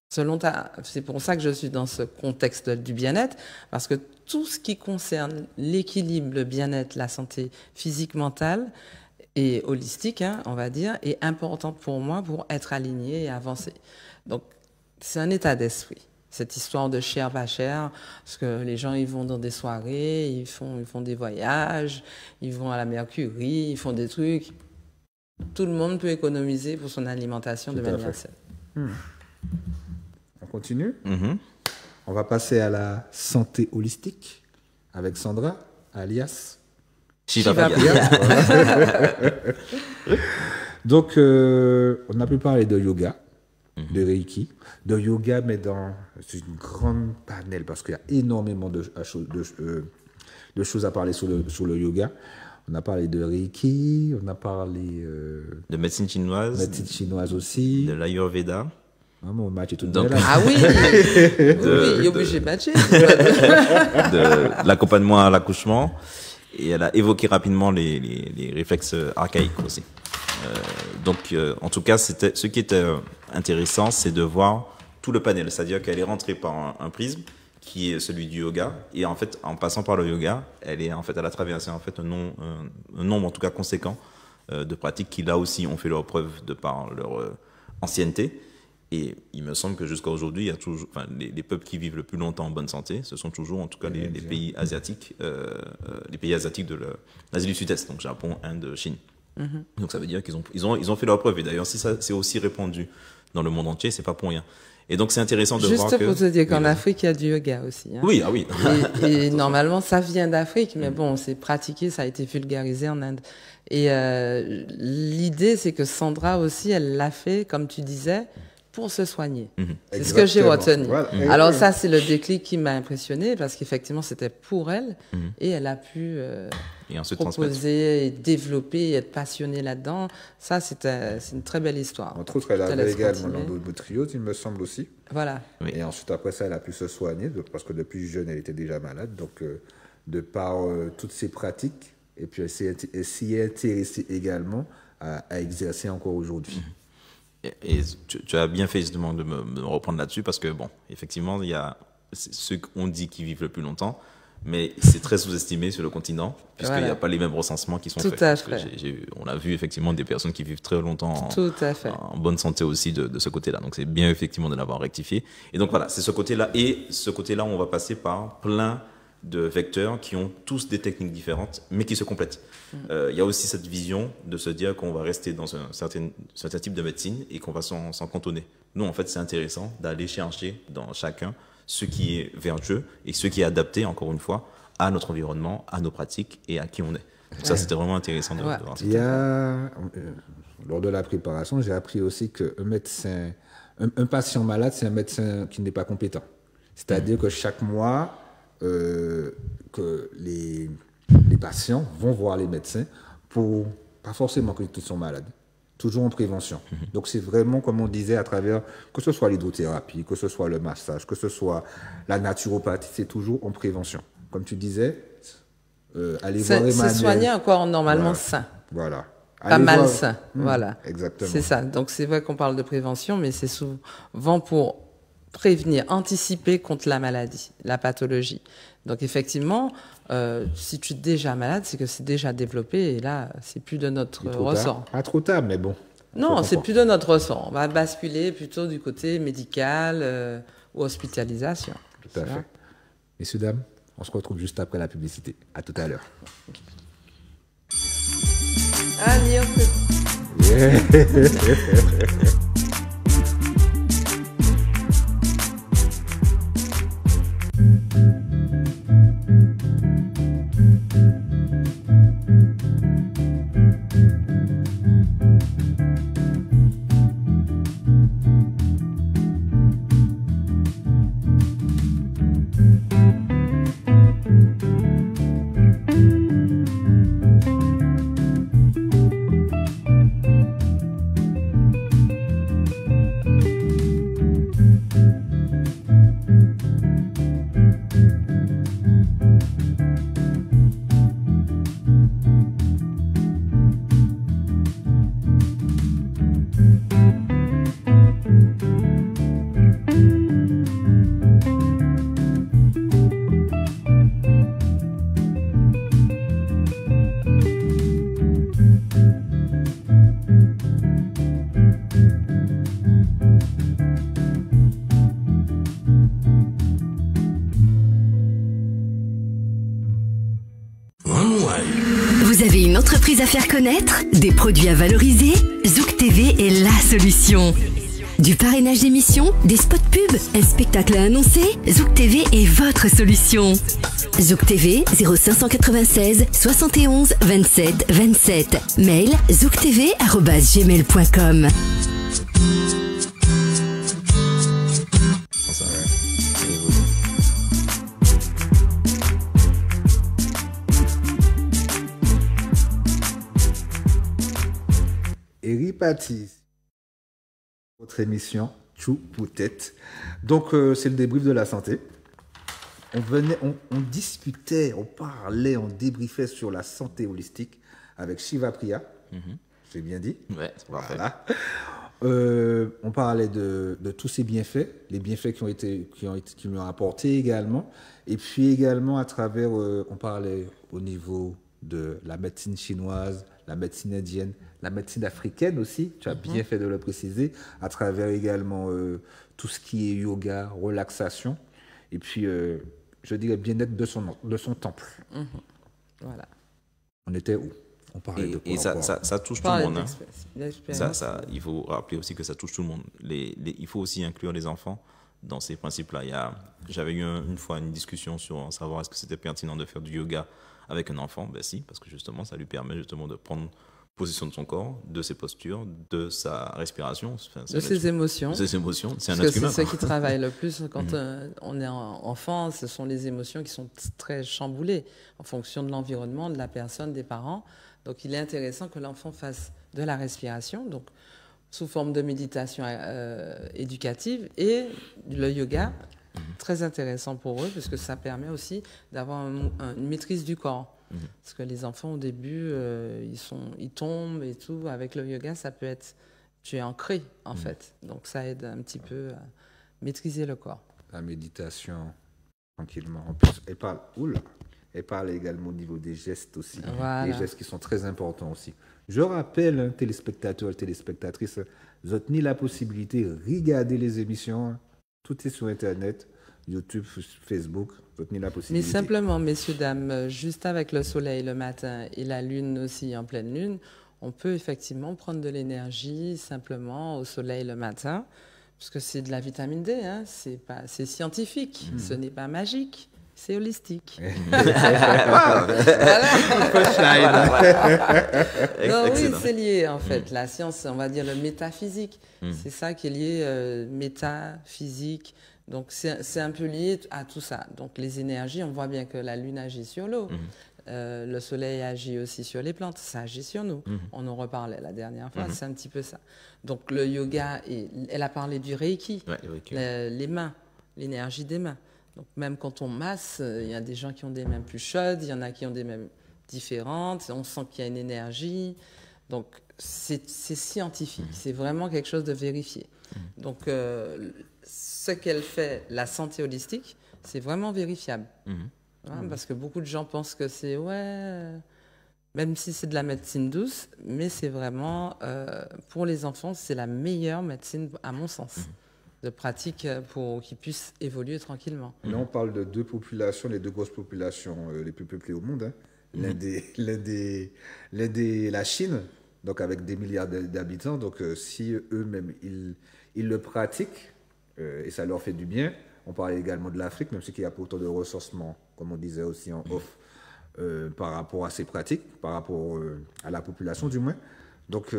C'est pour ça que je suis dans ce contexte du bien-être, parce que tout ce qui concerne l'équilibre, le bien-être, la santé physique, mentale et holistique, on va dire, est important pour moi pour être aligné et avancer. Donc, c'est un état d'esprit. cette histoire de cher, pas cher, parce que les gens, ils vont dans des soirées, ils font des voyages, ils vont à la Mercury, ils font des trucs. Tout le monde peut économiser pour son alimentation de Tout à manière fait. saine. On continue. Mhm. On va passer à la santé holistique avec Sandra, alias. Shiva Shiva Priya. Donc, on a pu parler de yoga, de Reiki, de yoga, mais c'est une grande panel parce qu'il y a énormément de choses à parler sur le yoga. On a parlé de Reiki, on a parlé De médecine de chinoise, médecine chinoise aussi. de l'Ayurveda, Mon match est tout Donc- belle, là. Ah oui, oui, il est obligé de matcher. de l'accompagnement à l'accouchement, et elle a évoqué rapidement les réflexes archaïques aussi. En tout cas, ce qui était intéressant, c'est de voir tout le panel, c'est-à-dire qu'elle est rentrée par un prisme qui est celui du yoga, et en fait, en passant par le yoga, elle a traversé en fait un nombre en tout cas conséquent de pratiques qui là aussi ont fait leur preuve de par leur ancienneté. Et il me semble que jusqu'à aujourd'hui, il y a toujours, les peuples qui vivent le plus longtemps en bonne santé, ce sont toujours en tout cas les pays asiatiques, de l'Asie du Sud-Est, donc Japon, Inde, Chine. Donc ça veut dire qu'ils ont fait leur preuve. Et d'ailleurs, si ça c'est aussi répandu dans le monde entier, c'est pas pour rien. Et donc c'est intéressant de voir que... Juste pour te dire qu'en Oui, Afrique, il y a du yoga aussi. Hein. oui, ah oui. Et normalement, ça vient d'Afrique, mais bon, c'est pratiqué, ça a été vulgarisé en Inde. Et l'idée, c'est que Sandra aussi, elle l'a fait, comme tu disais, pour se soigner. C'est ce que j'ai retenu. Voilà. Alors ça, c'est le déclic qui m'a impressionné parce qu'effectivement, c'était pour elle et elle a pu Et ensuite transmettre. proposer, et développer, et être passionnée là-dedans. Ça, c'est une très belle histoire. Entre autres, elle Je te avait laisse également continuer. l'endométriose, il me semble aussi. Voilà. Oui. Et ensuite, après ça, elle a pu se soigner, parce que depuis jeune, elle était déjà malade. Donc, de par toutes ces pratiques, et puis elle s'y est intéressée également à exercer encore aujourd'hui. Et tu as bien fait justement de me reprendre là-dessus parce que, bon, effectivement, il y a ceux qu'on dit qui vivent le plus longtemps, mais c'est très sous-estimé sur le continent puisqu'il n'y a pas les mêmes recensements qui sont Tout faits. à Parce que fait. on a vu effectivement des personnes qui vivent très longtemps Tout à fait. en bonne santé aussi de ce côté-là. Donc c'est bien effectivement de l'avoir rectifié. Et donc voilà, c'est ce côté-là. Et ce côté-là, on va passer par plein de vecteurs qui ont tous des techniques différentes, mais qui se complètent. Il y a aussi cette vision de se dire qu'on va rester dans un certain type de médecine et qu'on va s'en cantonner. Nous, en fait, c'est intéressant d'aller chercher dans chacun ce qui est vertueux et ce qui est adapté, encore une fois, à notre environnement, à nos pratiques et à qui on est. Donc ça, c'était vraiment intéressant de voir ça. Il y a, lors de la préparation, j'ai appris aussi qu'un médecin, un patient malade, c'est un médecin qui n'est pas compétent. C'est-à-dire que chaque mois, que les patients vont voir les médecins pour, pas forcément que tous sont malades, toujours en prévention. Donc c'est vraiment, comme on disait, à travers, que ce soit l'hydrothérapie, que ce soit le massage, que ce soit la naturopathie, c'est toujours en prévention. Comme tu disais, aller voir C'est Emmanuel. soigner un corps normalement Voilà. sain. Voilà. Pas Allez voir- malsain. Voilà. Exactement. C'est ça. Donc c'est vrai qu'on parle de prévention, mais c'est souvent pour prévenir, anticiper contre la maladie, la pathologie. Donc effectivement, si tu es déjà malade, c'est que c'est déjà développé et là, c'est plus de notre Trop tard. ressort. Pas trop tard, mais bon. Non, c'est plus de notre ressort. On va basculer plutôt du côté médical ou hospitalisation. Tout à fait. Messieurs, dames, on se retrouve juste après la publicité. À tout à l'heure. Ah, Nio, faire connaître, des produits à valoriser, Zouk TV est la solution. Du parrainage d'émissions, des spots pubs, un spectacle à annoncer, Zouk TV est votre solution. Zouk TV 0596 71 27 27. Mail zouktv@gmail.com. Et reparti. Votre émission, Tchou pour tête. Donc, c'est le débrief de la santé. On discutait, on parlait, on débriefait sur la santé holistique avec Shiva Priya. J'ai bien dit? Ouais, c'est parfait. Voilà. On parlait de tous ces bienfaits, les bienfaits qui lui ont apporté également. Et puis également, à travers, on parlait au niveau de la médecine chinoise, la médecine indienne, la médecine africaine aussi, tu as bien fait de le préciser, à travers également tout ce qui est yoga, relaxation, et puis je dirais bien-être de son temple. Voilà. On était où? On parlait de quoi et ça touche tout le monde. Hein. Il faut rappeler aussi que ça touche tout le monde. Il faut aussi inclure les enfants dans ces principes-là. J'avais eu une fois une discussion sur savoir est-ce que c'était pertinent de faire du yoga avec un enfant. Ben si, parce que justement, ça lui permet justement de prendre possession de son corps, de ses postures, de sa respiration. De ses émotions. De ses émotions. C'est un être être humain. C'est ce qui travaille le plus quand on est enfant. Ce sont les émotions qui sont très chamboulées en fonction de l'environnement, de la personne, des parents. Donc, il est intéressant que l'enfant fasse de la respiration, donc sous forme de méditation éducative, et le yoga, très intéressant pour eux, parce que ça permet aussi d'avoir une maîtrise du corps. Parce que les enfants, au début, ils tombent et tout. Avec le yoga, ça peut être... Tu es ancré, en fait. Donc, ça aide un petit peu à maîtriser le corps. La méditation, tranquillement. En plus, elle parle également au niveau des gestes aussi. Voilà. Les gestes qui sont très importants aussi. Je rappelle, téléspectateurs, téléspectatrices, vous avez la possibilité de regarder les émissions. Tout est sur Internet, YouTube, Facebook. Vous avez la possibilité. Mais simplement, messieurs, dames, juste avec le soleil le matin et la lune aussi en pleine lune, on peut effectivement prendre de l'énergie simplement au soleil le matin, parce que c'est de la vitamine D, hein, c'est scientifique, ce n'est pas magique. C'est holistique. Oui, c'est lié en fait. La science, on va dire le métaphysique. C'est ça qui est lié, métaphysique. Donc c'est un peu lié à tout ça. Donc les énergies, on voit bien que la lune agit sur l'eau. Le soleil agit aussi sur les plantes. Ça agit sur nous. On en reparlait la dernière fois. C'est un petit peu ça. Donc le yoga, elle a parlé du Reiki. Ouais, Reiki. Les mains, l'énergie des mains. Donc même quand on masse, il y a des gens qui ont des mains plus chaudes, il y en a qui ont des mains différentes, on sent qu'il y a une énergie. Donc c'est scientifique, c'est vraiment quelque chose de vérifié. Donc ce qu'elle fait, la santé holistique, c'est vraiment vérifiable. Parce que beaucoup de gens pensent que c'est, même si c'est de la médecine douce, mais c'est vraiment, pour les enfants, c'est la meilleure médecine à mon sens. De pratique pour qu'ils puissent évoluer tranquillement. Là, on parle de deux populations, les deux grosses populations les plus peuplées au monde. L'Inde et la Chine, donc avec des milliards d'habitants. Donc, si eux-mêmes, ils le pratiquent et ça leur fait du bien. On parle également de l'Afrique, même si il y a pourtant de ressourcement, comme on disait aussi en off, par rapport à ces pratiques, par rapport à la population du moins. Donc,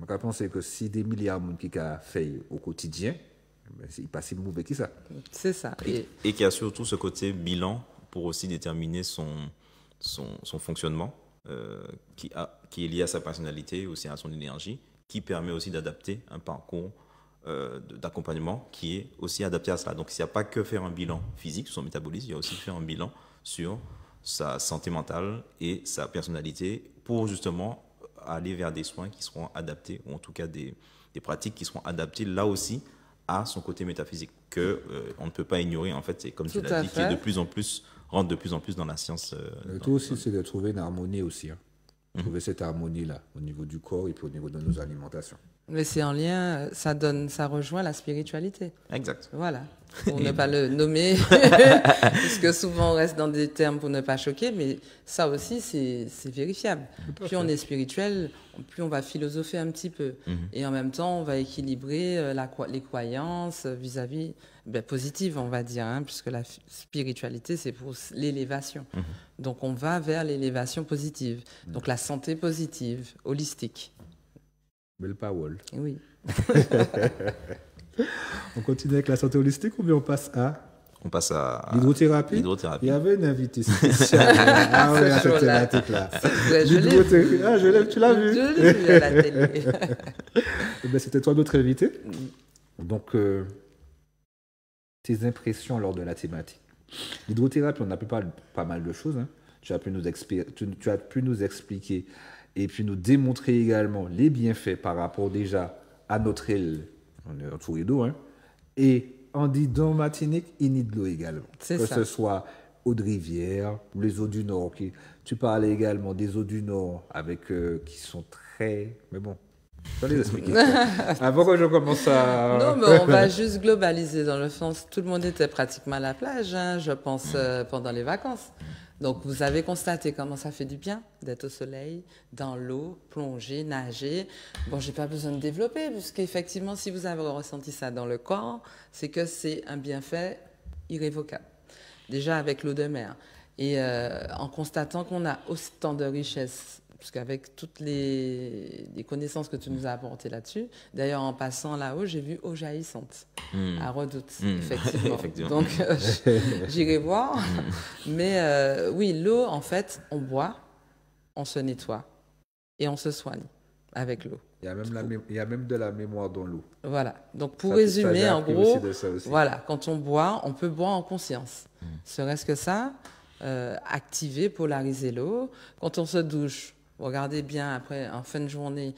je pense que si des milliards de monde qui ont fait au quotidien, c'est pas si mauvais que ça. C'est ça. Et qu'il y a surtout ce côté bilan pour aussi déterminer son fonctionnement, qui est lié à sa personnalité, aussi à son énergie, qui permet aussi d'adapter un parcours d'accompagnement qui est aussi adapté à cela. Donc, il n'y a pas que faire un bilan physique sur son métabolisme, il y a aussi faire un bilan sur sa santé mentale et sa personnalité pour justement aller vers des soins qui seront adaptés, ou en tout cas des pratiques qui seront adaptées là aussi à son côté métaphysique, on ne peut pas ignorer, en fait, c'est comme tu l'as dit, qui est rentre de plus en plus dans la science. Le tout aussi, c'est de trouver une harmonie aussi. Trouver cette harmonie-là, au niveau du corps et puis au niveau de nos alimentations. Mais c'est en lien, ça rejoint la spiritualité. Exact. Voilà, pour ne pas le nommer, puisque souvent on reste dans des termes pour ne pas choquer, mais ça aussi c'est vérifiable. Plus on est spirituel, plus on va philosopher un petit peu, et en même temps on va équilibrer les croyances vis-à-vis positives, on va dire, hein, puisque la spiritualité c'est pour l'élévation. Donc on va vers l'élévation positive, donc la santé positive, holistique. Belle parole. Oui. On continue avec la santé holistique ou bien on passe à l'hydrothérapie. Il y avait une invitée spéciale. Ah oui, à cette thématique-là. Tu l'as vu? Je l'ai vu à la télé. C'était toi notre invité. Donc, tes impressions lors de la thématique. L'hydrothérapie, on a pu parler pas mal de choses. Hein. Tu as pu nous expliquer et puis nous démontrer également les bienfaits par rapport déjà à notre île. On est entouré d'eau, hein. Et on dit dans Martinique, il y a de l'eau également. Que ce soit eau de rivière, les eaux du Nord. Tu parlais également des eaux du Nord avec, qui sont très... Mais bon, je vais les expliquer. Avant que je commence à... Non, mais on va juste globaliser dans le sens, tout le monde était pratiquement à la plage, hein, je pense, pendant les vacances. Donc, vous avez constaté comment ça fait du bien d'être au soleil, dans l'eau, plonger, nager. Bon, j'ai pas besoin de développer, puisqu'effectivement, si vous avez ressenti ça dans le corps, c'est que c'est un bienfait irrévocable. Déjà avec l'eau de mer. Et en constatant qu'on a autant de richesses, puisqu'avec toutes les connaissances que tu nous as apportées là-dessus, d'ailleurs, en passant là-haut, j'ai vu eau jaillissante à Redoute, effectivement. Donc, j'irai voir. Mais oui, l'eau, en fait, on boit, on se nettoie et on se soigne avec l'eau. Il y a même de la mémoire dans l'eau. Voilà. Donc, pour résumer, en gros, aussi. Voilà, quand on boit, on peut boire en conscience. Serait-ce que ça, activer, polariser l'eau. Quand on se douche, regardez bien, après, en fin de journée,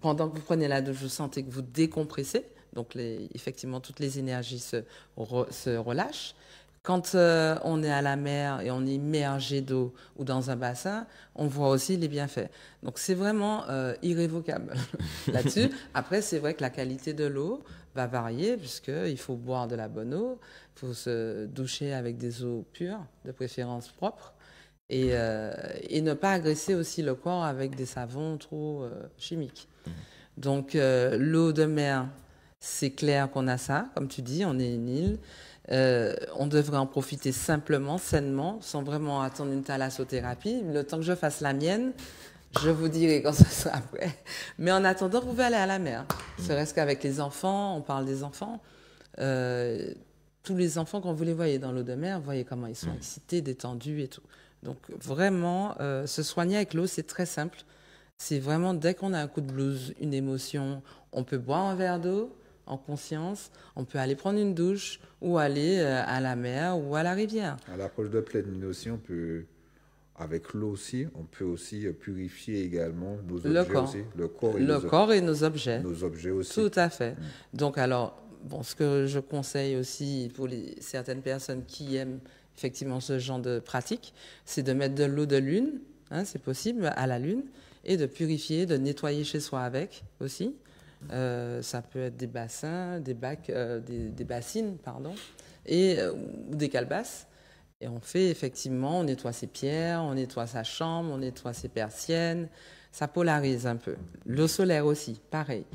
pendant que vous prenez la douche, vous sentez que vous décompressez. Donc, effectivement, toutes les énergies se relâchent. Quand on est à la mer et on est immergé d'eau ou dans un bassin, on voit aussi les bienfaits. Donc, c'est vraiment irrévocable là-dessus. Après, c'est vrai que la qualité de l'eau va varier puisqu'il faut boire de la bonne eau, il faut se doucher avec des eaux pures, de préférence propres, et ne pas agresser aussi le corps avec des savons trop chimiques. Donc, l'eau de mer, c'est clair qu'on a ça, comme tu dis, on est une île. On devrait en profiter simplement, sainement, sans vraiment attendre une thalassothérapie. Le temps que je fasse la mienne, je vous dirai quand ça sera prêt. Mais en attendant, vous pouvez aller à la mer. Serait-ce qu'avec les enfants, on parle des enfants, tous les enfants, quand vous les voyez dans l'eau de mer, vous voyez comment ils sont excités, détendus et tout. Donc vraiment, se soigner avec l'eau, c'est très simple. C'est vraiment, dès qu'on a un coup de blues, une émotion, on peut boire un verre d'eau, en conscience, on peut aller prendre une douche ou aller à la mer ou à la rivière. À l'approche de pleine lune aussi, on peut, avec l'eau aussi, on peut aussi purifier également nos objets aussi. Le corps et nos objets. Nos objets aussi. Tout à fait. Donc alors, bon, ce que je conseille aussi pour certaines personnes qui aiment effectivement ce genre de pratique, c'est de mettre de l'eau de lune, hein, c'est possible, à la lune, et de purifier, de nettoyer chez soi avec aussi. Ça peut être des bassins, des bassines, pardon, ou des calebasses. Et on fait effectivement, on nettoie ses pierres, on nettoie sa chambre, on nettoie ses persiennes. Ça polarise un peu. L'eau solaire aussi, pareil.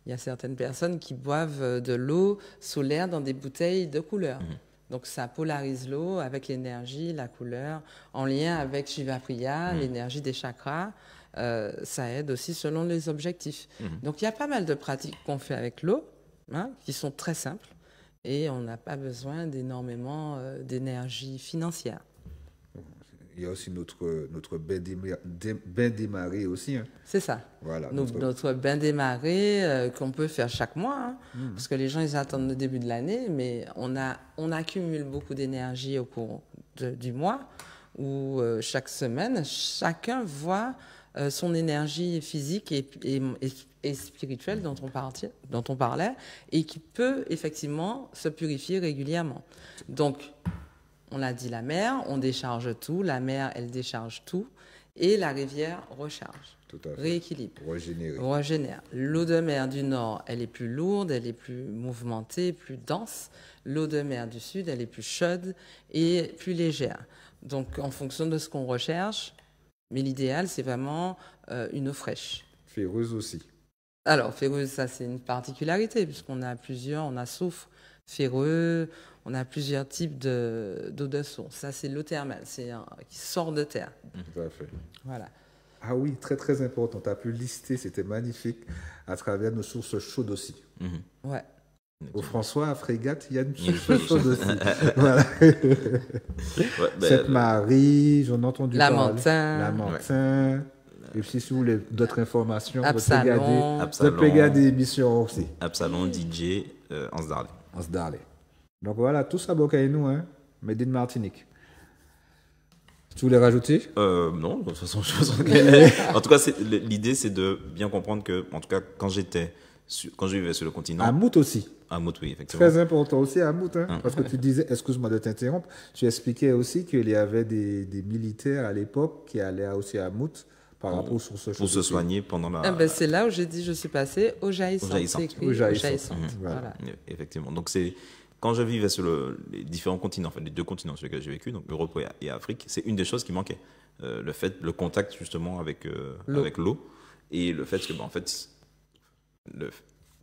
Il y a certaines personnes qui boivent de l'eau solaire dans des bouteilles de couleur. Donc ça polarise l'eau avec l'énergie, la couleur, en lien avec Shiva Priya, l'énergie des chakras. Ça aide aussi selon les objectifs. Donc il y a pas mal de pratiques qu'on fait avec l'eau, hein, qui sont très simples, et on n'a pas besoin d'énormément d'énergie financière. Il y a aussi notre bain des marées aussi. Hein. C'est ça. Voilà, notre bain des marées qu'on peut faire chaque mois, hein, parce que les gens ils attendent le début de l'année, mais on accumule beaucoup d'énergie au cours du mois, où chaque semaine, chacun voit son énergie physique et spirituelle dont on parlait, et qui peut effectivement se purifier régulièrement. Donc, on l'a dit, la mer, on décharge tout, la mer, elle décharge tout, et la rivière recharge, Tout à fait. rééquilibre, Régénérer. régénère. L'eau de mer du nord, elle est plus lourde, elle est plus mouvementée, plus dense. L'eau de mer du sud, elle est plus chaude et plus légère. Donc, en fonction de ce qu'on recherche, mais l'idéal, c'est vraiment une eau fraîche. Féreuse aussi. Alors, ferreux, ça, c'est une particularité, puisqu'on a plusieurs, on a soufre, ferreux, on a plusieurs types d'eau de source. Ça, c'est l'eau thermale, qui sort de terre. Tout à fait. Voilà. Ah oui, très très important. Tu as pu lister, c'était magnifique, à travers nos sources chaudes aussi. Ouais. Au François, à Frégate, il y a une Il y a une source source chaude aussi. Voilà. Sainte-Marie, j'en ai entendu parler. Lamentin. Lamentin. Et puis, si vous voulez d'autres informations, Absalon. vous pouvez regarder l'émission aussi. Absalon, DJ, Hans Darley. On se darle. Donc voilà, tout ça, Bocaï nous, hein. Made in Martinique. Tu voulais rajouter? Non, de toute façon, en tout cas, l'idée, c'est de bien comprendre que, en tout cas, quand je vivais sur le continent. À Mout aussi. À Mout, oui, effectivement. Très important aussi à Mout, hein, parce que tu disais, excuse-moi de t'interrompre, tu expliquais aussi qu'il y avait des militaires à l'époque qui allaient aussi à Mout par rapport aux sources chaudes. Pour se aussi. soigner pendant la. C'est là où j'ai dit je suis passée au jaillissant. C'est écrit Au au jaillissant. jaillissant. Voilà. Effectivement. Donc, quand je vivais sur les différents continents, en fait, les deux continents sur lesquels j'ai vécu, donc Europe et Afrique, c'est une des choses qui manquait. Le contact, justement, avec l'eau. Et le fait que, en fait,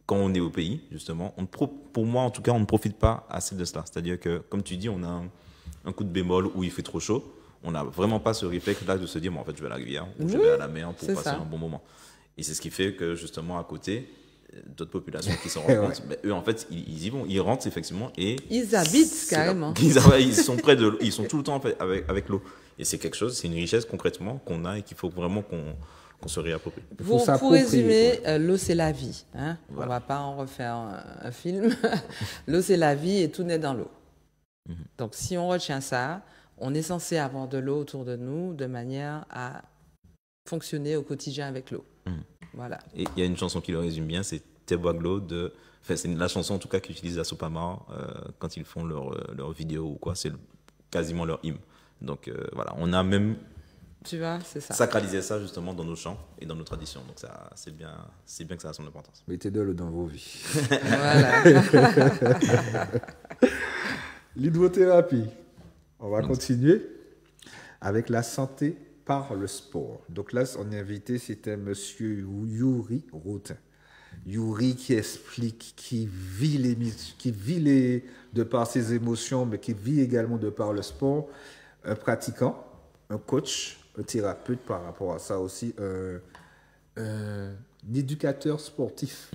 quand on est au pays, justement, pour moi, en tout cas, on ne profite pas assez de cela. C'est-à-dire que, comme tu dis, on a un coup de bémol où il fait trop chaud. On n'a vraiment pas ce réflexe-là de se dire, en fait, je vais à la rivière ou je vais à la mer pour passer un bon moment. Et c'est ce qui fait que, justement, à côté, d'autres populations qui s'en rendent compte, mais eux, en fait, ils y vont, ils rentrent, effectivement, et... Ils habitent carrément. Ils sont près de l'eau, ils sont tout le temps en fait, avec l'eau. Et c'est quelque chose, c'est une richesse, concrètement, qu'on a et qu'il faut vraiment qu'on se réapproprie. Pour résumer, l'eau c'est la vie. Hein. Voilà. On ne va pas en refaire un film. L'eau c'est la vie et tout naît dans l'eau. Donc si on retient ça, on est censé avoir de l'eau autour de nous de manière à fonctionner au quotidien avec l'eau. Voilà. Et il y a une chanson qui le résume bien, c'est Tebouaglo de... Enfin, c'est la chanson en tout cas qu'utilise la Sopamar quand ils font leur vidéo ou quoi, c'est quasiment leur hymne. Donc voilà, on a même... Tu vois, c'est ça. Sacraliser ça justement dans nos chants et dans nos traditions. Donc ça, c'est bien que ça a son importance. Mettez de l'eau dans vos vies. Voilà. L'hydrothérapie. On va continuer avec la santé par le sport. Donc là, on est invité, c'était monsieur Yuri Routin. Yuri qui explique, qui vit de par ses émotions, mais qui vit également de par le sport. Un pratiquant, un coach, un thérapeute par rapport à ça aussi, un éducateur sportif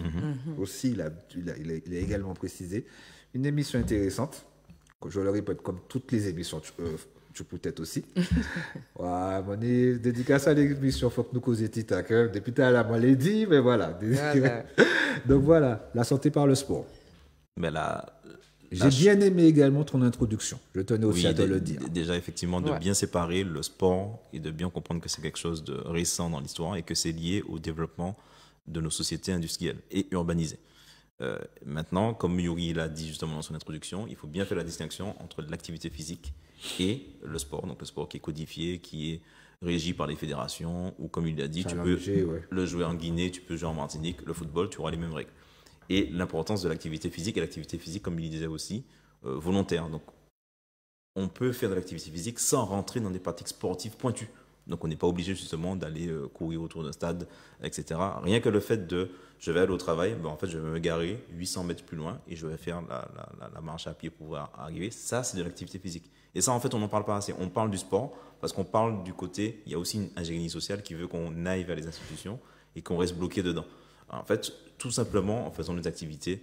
aussi, il a également précisé. Une émission intéressante, je le répète, comme toutes les émissions, tu peux être aussi. Ouais, mon dédicace à l'émission, il faut que nous causions Titac. Depuis tout à l'heure, moi, l'ai dit, mais voilà. Donc voilà, la santé par le sport. Mais j'ai bien aimé également ton introduction. Je tenais aussi à te le dire. Déjà, effectivement, de bien séparer le sport et de bien comprendre que c'est quelque chose de récent dans l'histoire et que c'est lié au développement de nos sociétés industrielles et urbanisées. Maintenant, comme Yuri l'a dit justement dans son introduction, il faut bien faire la distinction entre l'activité physique et le sport. Donc le sport qui est codifié, qui est régi par les fédérations, ou comme il l'a dit, tu peux le jouer en Guinée, tu peux jouer en Martinique, le football, tu auras les mêmes règles. Et l'importance de l'activité physique, et l'activité physique, comme il disait aussi, volontaire. Donc on peut faire de l'activité physique sans rentrer dans des pratiques sportives pointues. Donc on n'est pas obligé justement d'aller courir autour d'un stade, etc. Rien que le fait de je vais aller au travail, en fait je vais me garer 800 mètres plus loin et je vais faire la marche à pied pour pouvoir arriver. Ça, c'est de l'activité physique. Et ça, en fait, on n'en parle pas assez. On parle du sport parce qu'on parle du côté, il y a aussi une ingénierie sociale qui veut qu'on aille vers les institutions et qu'on reste bloqué dedans. En fait, tout simplement en faisant des activités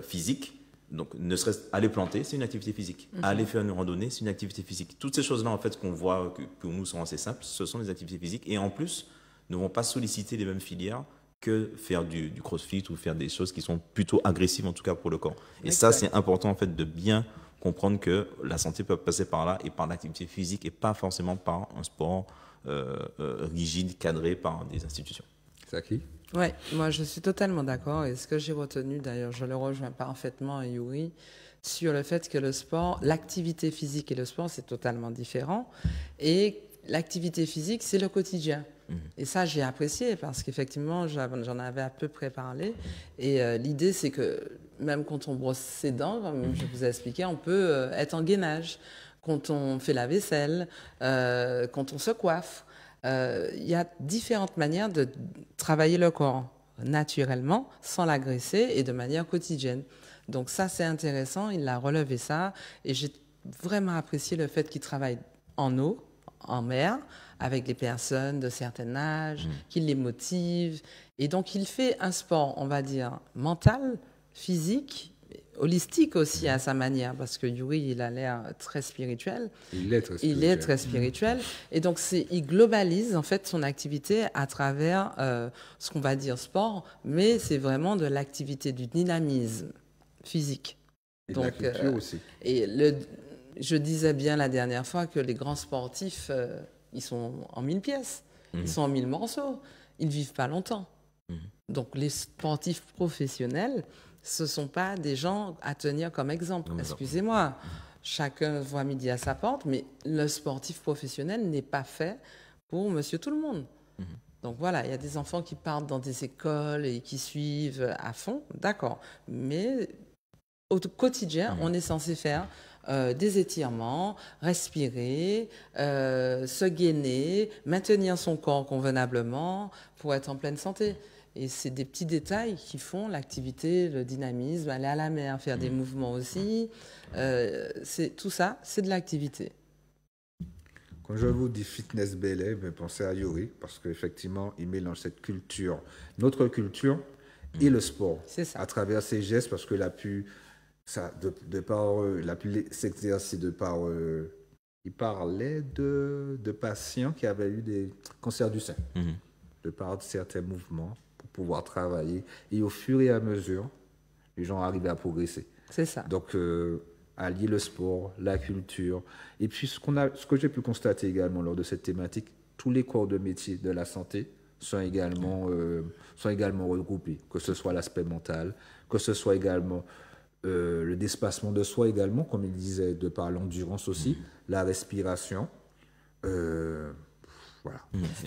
physiques. Donc, ne serait-ce aller planter, c'est une activité physique. Aller faire une randonnée, c'est une activité physique. Toutes ces choses-là, en fait, qu'on voit, que pour nous sont assez simples, ce sont des activités physiques. Et en plus, ne vont pas solliciter les mêmes filières que faire du crossfit ou faire des choses qui sont plutôt agressives, en tout cas pour le corps. Et ça, c'est important, en fait, de bien comprendre que la santé peut passer par là et par l'activité physique et pas forcément par un sport rigide, cadré par des institutions. Saki ? Oui, moi je suis totalement d'accord et ce que j'ai retenu d'ailleurs, je le rejoins parfaitement Yuri, sur le fait que le sport, l'activité physique et le sport c'est totalement différent et l'activité physique, c'est le quotidien. Et ça, j'ai apprécié parce qu'effectivement, j'en avais à peu près parlé. Et l'idée, c'est que même quand on brosse ses dents, comme je vous ai expliqué, on peut être en gainage. Quand on fait la vaisselle, quand on se coiffe. Il y a différentes manières de travailler le corps naturellement, sans l'agresser et de manière quotidienne. Donc ça, c'est intéressant. Il a relevé ça. Et j'ai vraiment apprécié le fait qu'il travaille en eau, en mer, avec des personnes de certain âge, qu'il les motive. Et donc, il fait un sport, on va dire, mental, physique, holistique aussi à sa manière, parce que Yuri, il a l'air très spirituel. Il est très spirituel. Il est très spirituel. Et donc, il globalise, en fait, son activité à travers ce qu'on va dire sport, mais c'est vraiment de l'activité, du dynamisme physique. Et donc, de la culture aussi. Et je disais bien la dernière fois que les grands sportifs, ils sont en 1000 pièces, ils sont en 1000 morceaux, ils ne vivent pas longtemps. Donc les sportifs professionnels, ce ne sont pas des gens à tenir comme exemple. Excusez-moi, chacun voit midi à sa porte, mais le sportif professionnel n'est pas fait pour monsieur tout le monde. Donc voilà, il y a des enfants qui partent dans des écoles et qui suivent à fond, d'accord. Mais au quotidien, on est censé faire des étirements, respirer, se gainer, maintenir son corps convenablement pour être en pleine santé. Et c'est des petits détails qui font l'activité, le dynamisme, aller à la mer, faire des mouvements aussi. Tout ça, c'est de l'activité. Quand je vous dis fitness belay, pensez à Yuri, parce qu'effectivement, il mélange cette culture, notre culture, et le sport. C'est ça. À travers ses gestes, parce qu'il a pu... Ça, de par s'exercer de par il parlait de patients qui avaient eu des cancers du sein, de par certains mouvements pour pouvoir travailler, et au fur et à mesure les gens arrivaient à progresser. C'est ça. Donc allier le sport, la culture, et puis ce que j'ai pu constater également lors de cette thématique, tous les corps de métier de la santé sont également regroupés, que ce soit l'aspect mental, que ce soit également le dépassement de soi également, comme il disait, de par l'endurance aussi, la respiration. Voilà.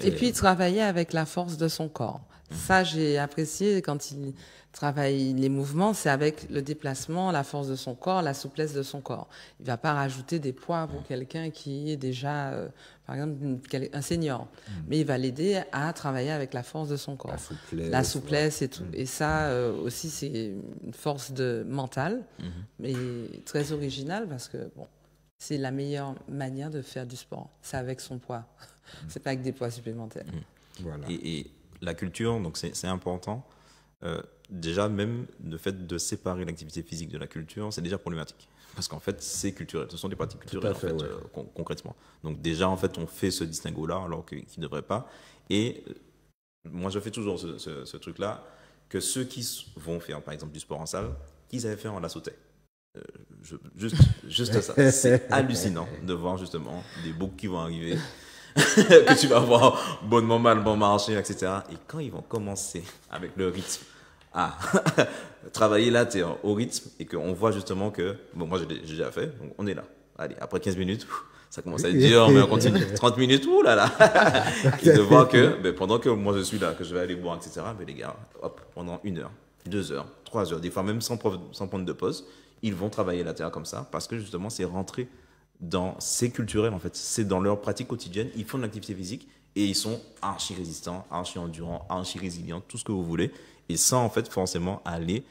Et puis travailler avec la force de son corps. Ça, j'ai apprécié quand il travaille les mouvements, c'est avec le déplacement, la force de son corps, la souplesse de son corps. Il ne va pas rajouter des poids pour quelqu'un qui est déjà, par exemple, un senior. Mais il va l'aider à travailler avec la force de son corps. La souplesse et tout. Et ça aussi, c'est une force mentale, mais très originale parce que, bon, c'est la meilleure manière de faire du sport. C'est avec son poids. C'est pas avec des poids supplémentaires. Voilà. Et la culture, donc c'est important. Déjà, même le fait de séparer l'activité physique de la culture, c'est déjà problématique. Parce qu'en fait, c'est culturel. Ce sont des pratiques culturelles, en fait, concrètement. Donc déjà, en fait, on fait ce distinguo-là, alors qu'il ne devrait pas. Et moi, je fais toujours ce truc-là, que ceux qui vont faire, par exemple, du sport en salle, qu'ils avaient fait en la sautait. Juste ça. C'est hallucinant de voir, justement, des boucs qui vont arriver, que tu vas voir bonnement, mal, bon marcher, etc. Et quand ils vont commencer avec le rythme à travailler la terre au rythme et qu'on voit justement que, bon, moi j'ai déjà fait, donc on est là. Allez, après 15 minutes, ça commence à être dur, mais on continue. 30 minutes, ouh là là. Et de voir que, pendant que moi je suis là, que je vais aller boire, etc., les gars, hop, pendant 1 heure, 2 heures, 3 heures, des fois même sans prendre de pause, ils vont travailler la terre comme ça parce que justement c'est rentré c'est culturel en fait, c'est dans leur pratique quotidienne, ils font de l'activité physique et ils sont archi résistants, archi endurants, archi résilients, tout ce que vous voulez, et sans en fait forcément aller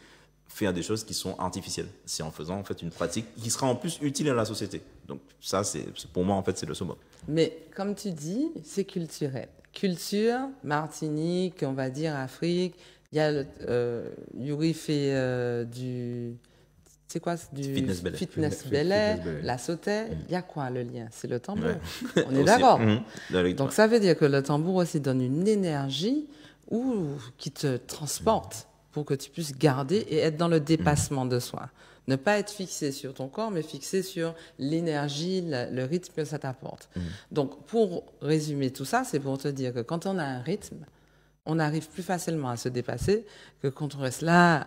faire des choses qui sont artificielles. C'est en faisant en fait une pratique qui sera en plus utile à la société. Donc ça, c'est pour moi en fait c'est le summum. Mais comme tu dis, c'est culturel. Culture, Martinique, on va dire Afrique. Il y a Yuri fait du c'est quoi du fitness belay, la sautait. Il y a quoi le lien? C'est le tambour. Ouais. On est d'accord. Donc ça veut dire que le tambour aussi donne une énergie qui te transporte pour que tu puisses garder et être dans le dépassement de soi. Ne pas être fixé sur ton corps, mais fixé sur l'énergie, le rythme que ça t'apporte. Donc pour résumer tout ça, c'est pour te dire que quand on a un rythme, on arrive plus facilement à se dépasser que quand on reste là,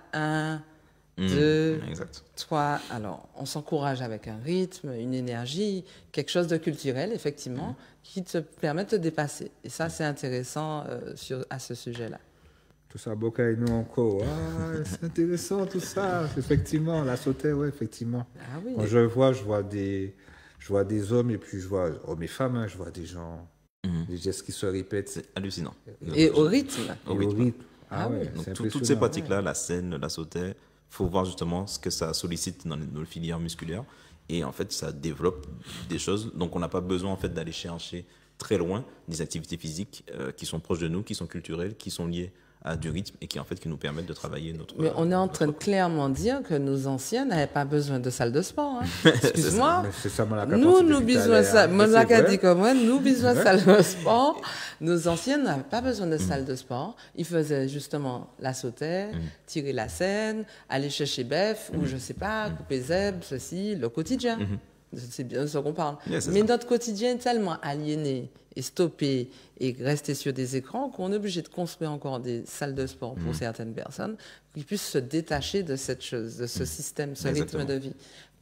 2, Exact. 3. Alors, on s'encourage avec un rythme, une énergie, quelque chose de culturel, effectivement, qui te permet de te dépasser. Et ça, c'est intéressant à ce sujet-là. Tout ça, Boca et nous encore. Ah, c'est intéressant tout ça. Effectivement, la sauter, ouais, effectivement. Ah oui. Quand je vois des hommes et puis je vois hommes et femmes, hein, je vois des gens, des gestes qui se répètent. C'est hallucinant. Et au rythme. Au Et au rythme. rythme. Ah ouais, oui. Donc, c'est toutes ces impressionnant. pratiques-là, la scène, la sauter, il faut voir justement ce que ça sollicite dans nos filières musculaires. Et en fait, ça développe des choses. Donc, on n'a pas besoin en fait, d'aller chercher très loin des activités physiques qui sont proches de nous, qui sont culturelles, qui sont liées à du rythme et qui en fait qui nous permettent de travailler notre. Mais on est en train de notre- clairement dire que nos anciens n'avaient pas besoin de salle de sport. Hein. Excuse-moi. Mais c'est ça, mon Nous besoin de ça. Mon a dit comme moi, nous besoin de Ouais. salle de sport. Nos anciens n'avaient pas besoin de salle de sport. Ils faisaient justement la sautère, tirer la scène, aller chercher bœuf ou je sais pas, couper zèbre, ceci, le quotidien. C'est bien de ça qu'on parle. Yeah, c'est Mais ça. notre quotidien est tellement aliéné et stoppé et resté sur des écrans qu'on est obligé de construire encore des salles de sport pour certaines personnes qui puissent se détacher de cette chose, de ce système, ce Exactement. rythme de vie.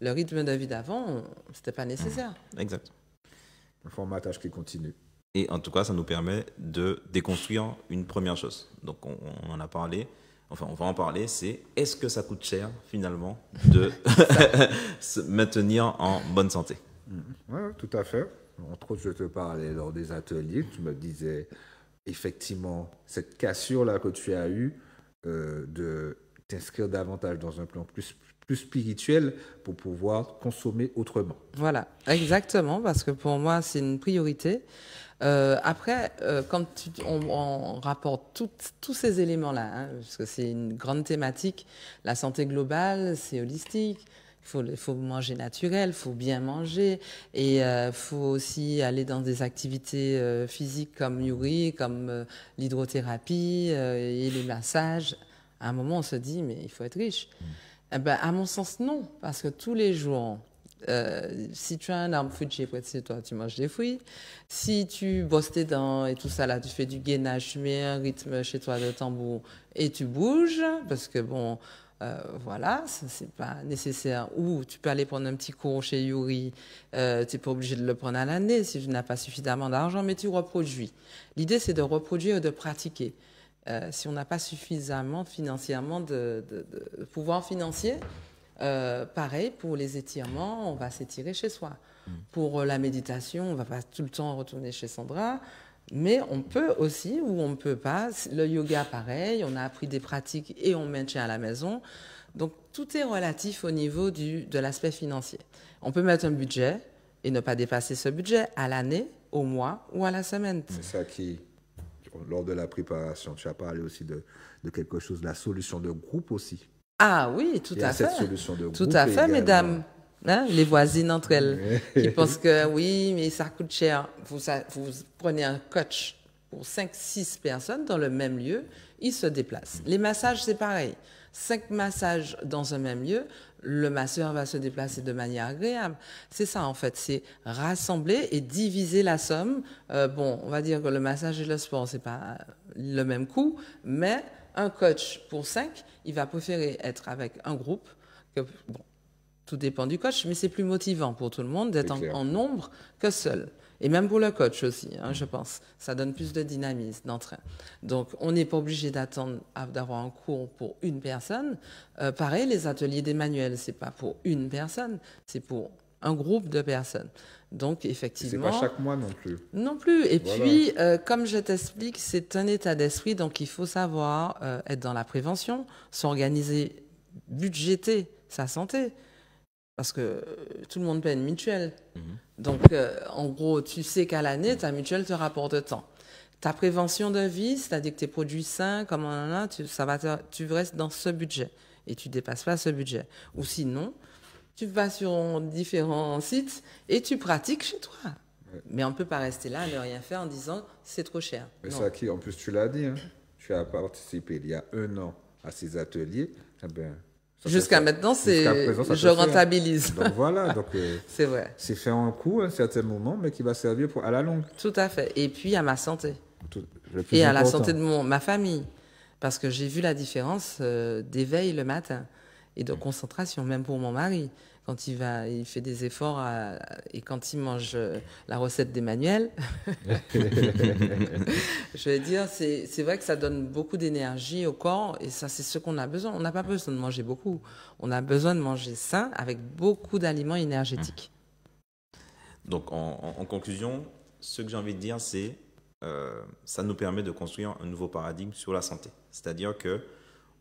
Le rythme de vie d'avant, c'était pas nécessaire. Exact. Un formatage qui continue. Et en tout cas, ça nous permet de déconstruire une première chose. Donc, on en a parlé. Enfin, on va en parler. C'est est-ce que ça coûte cher, finalement, de se maintenir en bonne santé? Oui, tout à fait. Entre autres, je te parlais lors des ateliers. Tu me disais, effectivement, cette cassure-là que tu as eue de t'inscrire davantage dans un plan plus spirituel pour pouvoir consommer autrement. Voilà, exactement, parce que pour moi, c'est une priorité. Après, quand on rapporte tous ces éléments-là, hein, parce que c'est une grande thématique, la santé globale, c'est holistique, il faut manger naturel, il faut bien manger, et il faut aussi aller dans des activités physiques comme Yuri, comme l'hydrothérapie et les massages. À un moment, on se dit, mais il faut être riche. Eh ben, à mon sens, non, parce que tous les jours, si tu as un arbre fruitier près de chez toi, tu manges des fruits. Si tu bosses tes dents et tout ça, là, tu fais du gainage, tu mets un rythme chez toi de tambour et tu bouges, parce que bon, voilà, c'est pas nécessaire. Ou tu peux aller prendre un petit cours chez Yuri, tu n'es pas obligé de le prendre à l'année si tu n'as pas suffisamment d'argent, mais tu reproduis. L'idée, c'est de reproduire et de pratiquer. Si on n'a pas suffisamment financièrement de pouvoir financier, pareil, pour les étirements, on va s'étirer chez soi. Pour la méditation, on va pas tout le temps retourner chez Sandra, mais on peut aussi ou on ne peut pas. Le yoga, pareil, on a appris des pratiques et on maintient à la maison. Donc, tout est relatif au niveau de l'aspect financier. On peut mettre un budget et ne pas dépasser ce budget à l'année, au mois ou à la semaine. C'est ça qui, lors de la préparation, tu as parlé aussi de quelque chose, la solution de groupe aussi. Ah oui, tout Il y a à fait. cette solution de Tout groupe à fait, également. mesdames. Hein, les voisines entre elles, qui pensent que oui, mais ça coûte cher. Vous prenez un coach pour 5-6 personnes dans le même lieu, ils se déplacent. Les massages, c'est pareil. 5 massages dans un même lieu, le masseur va se déplacer de manière agréable. C'est ça, en fait, c'est rassembler et diviser la somme. Bon, on va dire que le massage et le sport, c'est pas le même coût, mais un coach pour 5, il va préférer être avec un groupe que, bon, tout dépend du coach, mais c'est plus motivant pour tout le monde d'être C'est clair. en nombre que seul. Et même pour le coach aussi, hein, je pense. Ça donne plus de dynamisme d'entrain. Donc, on n'est pas obligé d'attendre d'avoir un cours pour une personne. Pareil, les ateliers des manuels, c'est pas pour une personne, c'est pour un groupe de personnes. Donc, C'est effectivement... pas chaque mois non plus. Non plus. Et Voilà. puis, comme je t'explique, c'est un état d'esprit, donc il faut savoir être dans la prévention, s'organiser, budgéter sa santé. Parce que tout le monde paie une mutuelle. Donc, en gros, tu sais qu'à l'année, ta mutuelle te rapporte tant. Ta prévention de vie, c'est-à-dire que tes produits sains, comme on en a, tu restes dans ce budget et tu dépasses pas ce budget. Ou sinon, tu vas sur différents sites et tu pratiques chez toi. Mais on ne peut pas rester là, ne rien faire en disant c'est trop cher. Mais Non. ça qui, en plus, tu l'as dit, hein, tu as participé il y a 1 an à ces ateliers. Eh ben, ça Jusqu'à se fait. maintenant, Jusqu'à présent, ça je se fait. rentabilise. Donc voilà, donc C'est vrai, c'est fait un coup à un certain moment, mais qui va servir à la longue. tout à fait. Et puis à ma santé. Le plus Et à la important. santé de ma famille. Parce que j'ai vu la différence d'éveil le matin. et de concentration, même pour mon mari. Quand il fait des efforts et quand il mange la recette d'Emmanuel, je vais dire, c'est vrai que ça donne beaucoup d'énergie au corps et ça, c'est ce qu'on a besoin. On n'a pas besoin de manger beaucoup. On a besoin de manger sain avec beaucoup d'aliments énergétiques. Donc, en conclusion, ce que j'ai envie de dire, c'est ça nous permet de construire un nouveau paradigme sur la santé. C'est-à-dire que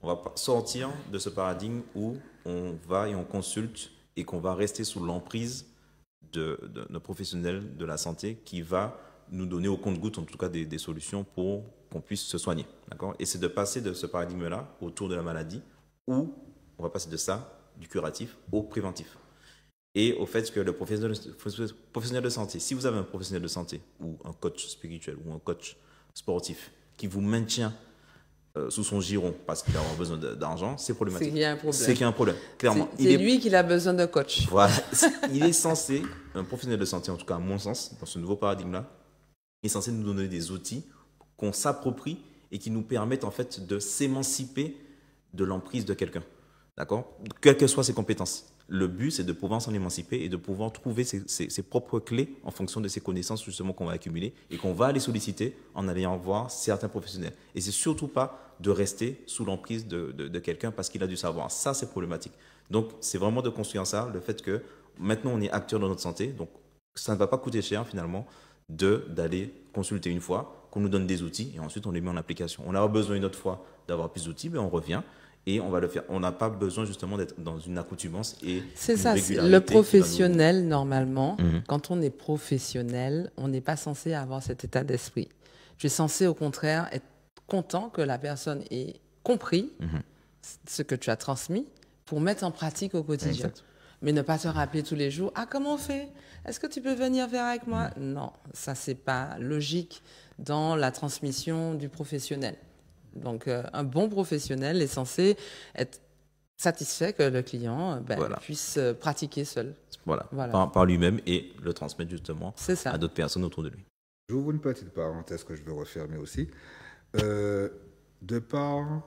on va sortir de ce paradigme où on va et on consulte et qu'on va rester sous l'emprise de nos professionnels de la santé qui va nous donner au compte-gouttes, en tout cas, des solutions pour qu'on puisse se soigner. D'accord ? Et c'est de passer de ce paradigme-là autour de la maladie où on va passer de ça, du curatif, au préventif. Et au fait que le professionnel de santé, si vous avez un professionnel de santé ou un coach spirituel ou un coach sportif qui vous maintient sous son giron parce qu'il a besoin d'argent, c'est problématique. C'est qu'il y a un problème. C'est qu'il y a un problème, clairement. C'est lui qui a besoin de coach. Voilà. Il est censé, un professionnel de santé, en tout cas à mon sens, dans ce nouveau paradigme-là, est censé nous donner des outils qu'on s'approprie et qui nous permettent en fait de s'émanciper de l'emprise de quelqu'un. D'accord ? Quelles que soient ses compétences. Le but, c'est de pouvoir s'en émanciper et de pouvoir trouver ses propres clés en fonction de ses connaissances justement qu'on va accumuler et qu'on va aller solliciter en allant voir certains professionnels. Et c'est surtout pas de rester sous l'emprise de quelqu'un parce qu'il a du savoir. Ça, c'est problématique. Donc, c'est vraiment de construire ça, le fait que maintenant, on est acteur de notre santé. Donc, ça ne va pas coûter cher finalement d'aller consulter une fois, qu'on nous donne des outils et ensuite on les met en application. On aura besoin une autre fois d'avoir plus d'outils, mais on revient. Et on va le faire. On n'a pas besoin justement d'être dans une accoutumance et c'est ça. Le professionnel, normalement, quand on est professionnel, on n'est pas censé avoir cet état d'esprit. Tu es censé, au contraire, être content que la personne ait compris ce que tu as transmis pour mettre en pratique au quotidien. Exact. Mais ne pas te rappeler tous les jours, ah, comment on fait ? Est-ce que tu peux venir faire avec moi ? Non, ça, c'est pas logique dans la transmission du professionnel. Donc, un bon professionnel est censé être satisfait que le client puisse pratiquer seul. Voilà. Par lui-même et le transmettre justement à d'autres personnes autour de lui. J'ouvre une petite parenthèse que je veux refermer aussi. De par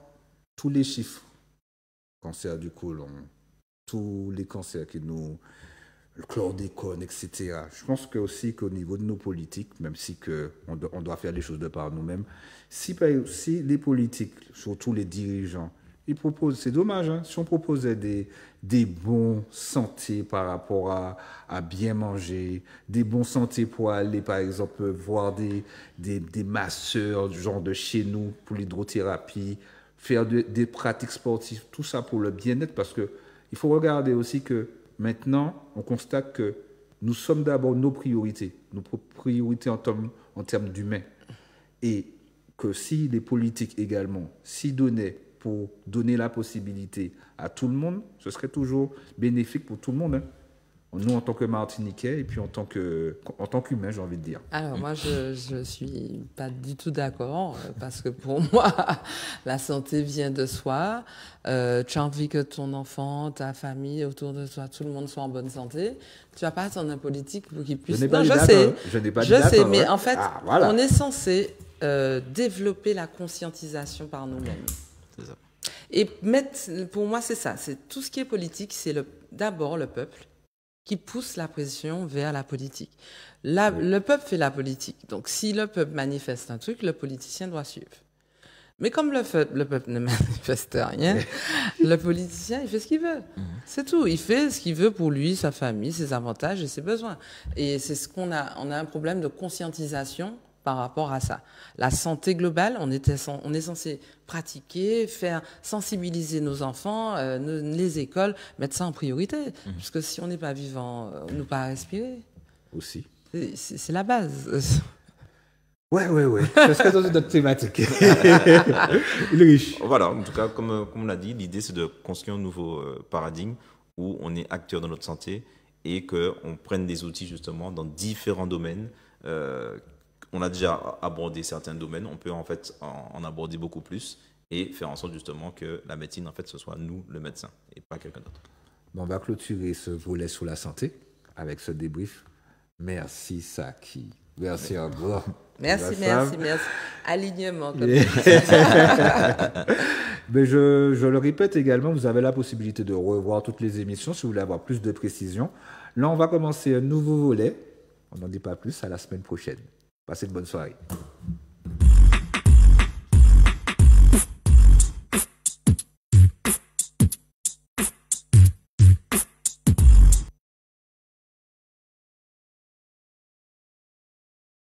tous les chiffres, cancer du côlon, tous les cancers qui nous... le chlordécone, etc. Je pense que aussi qu'au niveau de nos politiques, même si on doit faire les choses de par nous-mêmes, si les politiques, surtout les dirigeants, ils proposent, c'est dommage, hein, si on proposait des bons santé par rapport à bien manger, des bons santé pour aller, par exemple, voir des masseurs du genre de chez nous pour l'hydrothérapie, faire des pratiques sportives, tout ça pour le bien-être, parce que il faut regarder aussi que maintenant, on constate que nous sommes d'abord nos priorités en termes d'humains. Et que si les politiques également s'y donnaient pour donner la possibilité à tout le monde, ce serait toujours bénéfique pour tout le monde. Hein. Nous, en tant que Martiniquais, et puis en tant qu'humain, j'ai envie de dire. Alors, moi, je ne suis pas du tout d'accord, parce que pour moi, la santé vient de soi. Tu as envie que ton enfant, ta famille, autour de toi, tout le monde soit en bonne santé. Tu ne vas pas attendre un politique pour qu'il puisse... Je sais, mais en fait, on est censé développer la conscientisation par nous-mêmes. C'est ça. Et pour moi, c'est ça. C'est tout ce qui est politique, c'est d'abord le peuple qui pousse la pression vers la politique. Le peuple fait la politique. Donc, si le peuple manifeste un truc, le politicien doit suivre. Mais comme le peuple ne manifeste rien, le politicien, il fait ce qu'il veut. C'est tout. Il fait ce qu'il veut pour lui, sa famille, ses avantages et ses besoins. Et c'est ce qu'on a. On a un problème de conscientisation par rapport à ça. La santé globale, on est censé pratiquer, sensibiliser nos enfants, les écoles, mettre ça en priorité. Parce que si on n'est pas vivant, on n'a pas à respirer. Aussi. C'est la base. Ouais. Ça serait dans notre thématique. Ulrich. Voilà, en tout cas, comme on l'a dit, l'idée c'est de construire un nouveau paradigme où on est acteur dans notre santé et qu'on prenne des outils justement dans différents domaines. On a déjà abordé certains domaines, on peut en fait en aborder beaucoup plus et faire en sorte justement que la médecine, en fait, ce soit nous, le médecin, et pas quelqu'un d'autre. Bon, on va clôturer ce volet sur la santé avec ce débrief. Merci, Saki. Merci encore. Merci. Alignement. Mais je le répète également, vous avez la possibilité de revoir toutes les émissions si vous voulez avoir plus de précision. Là, on va commencer un nouveau volet. On n'en dit pas plus, à la semaine prochaine. Passez une bonne soirée.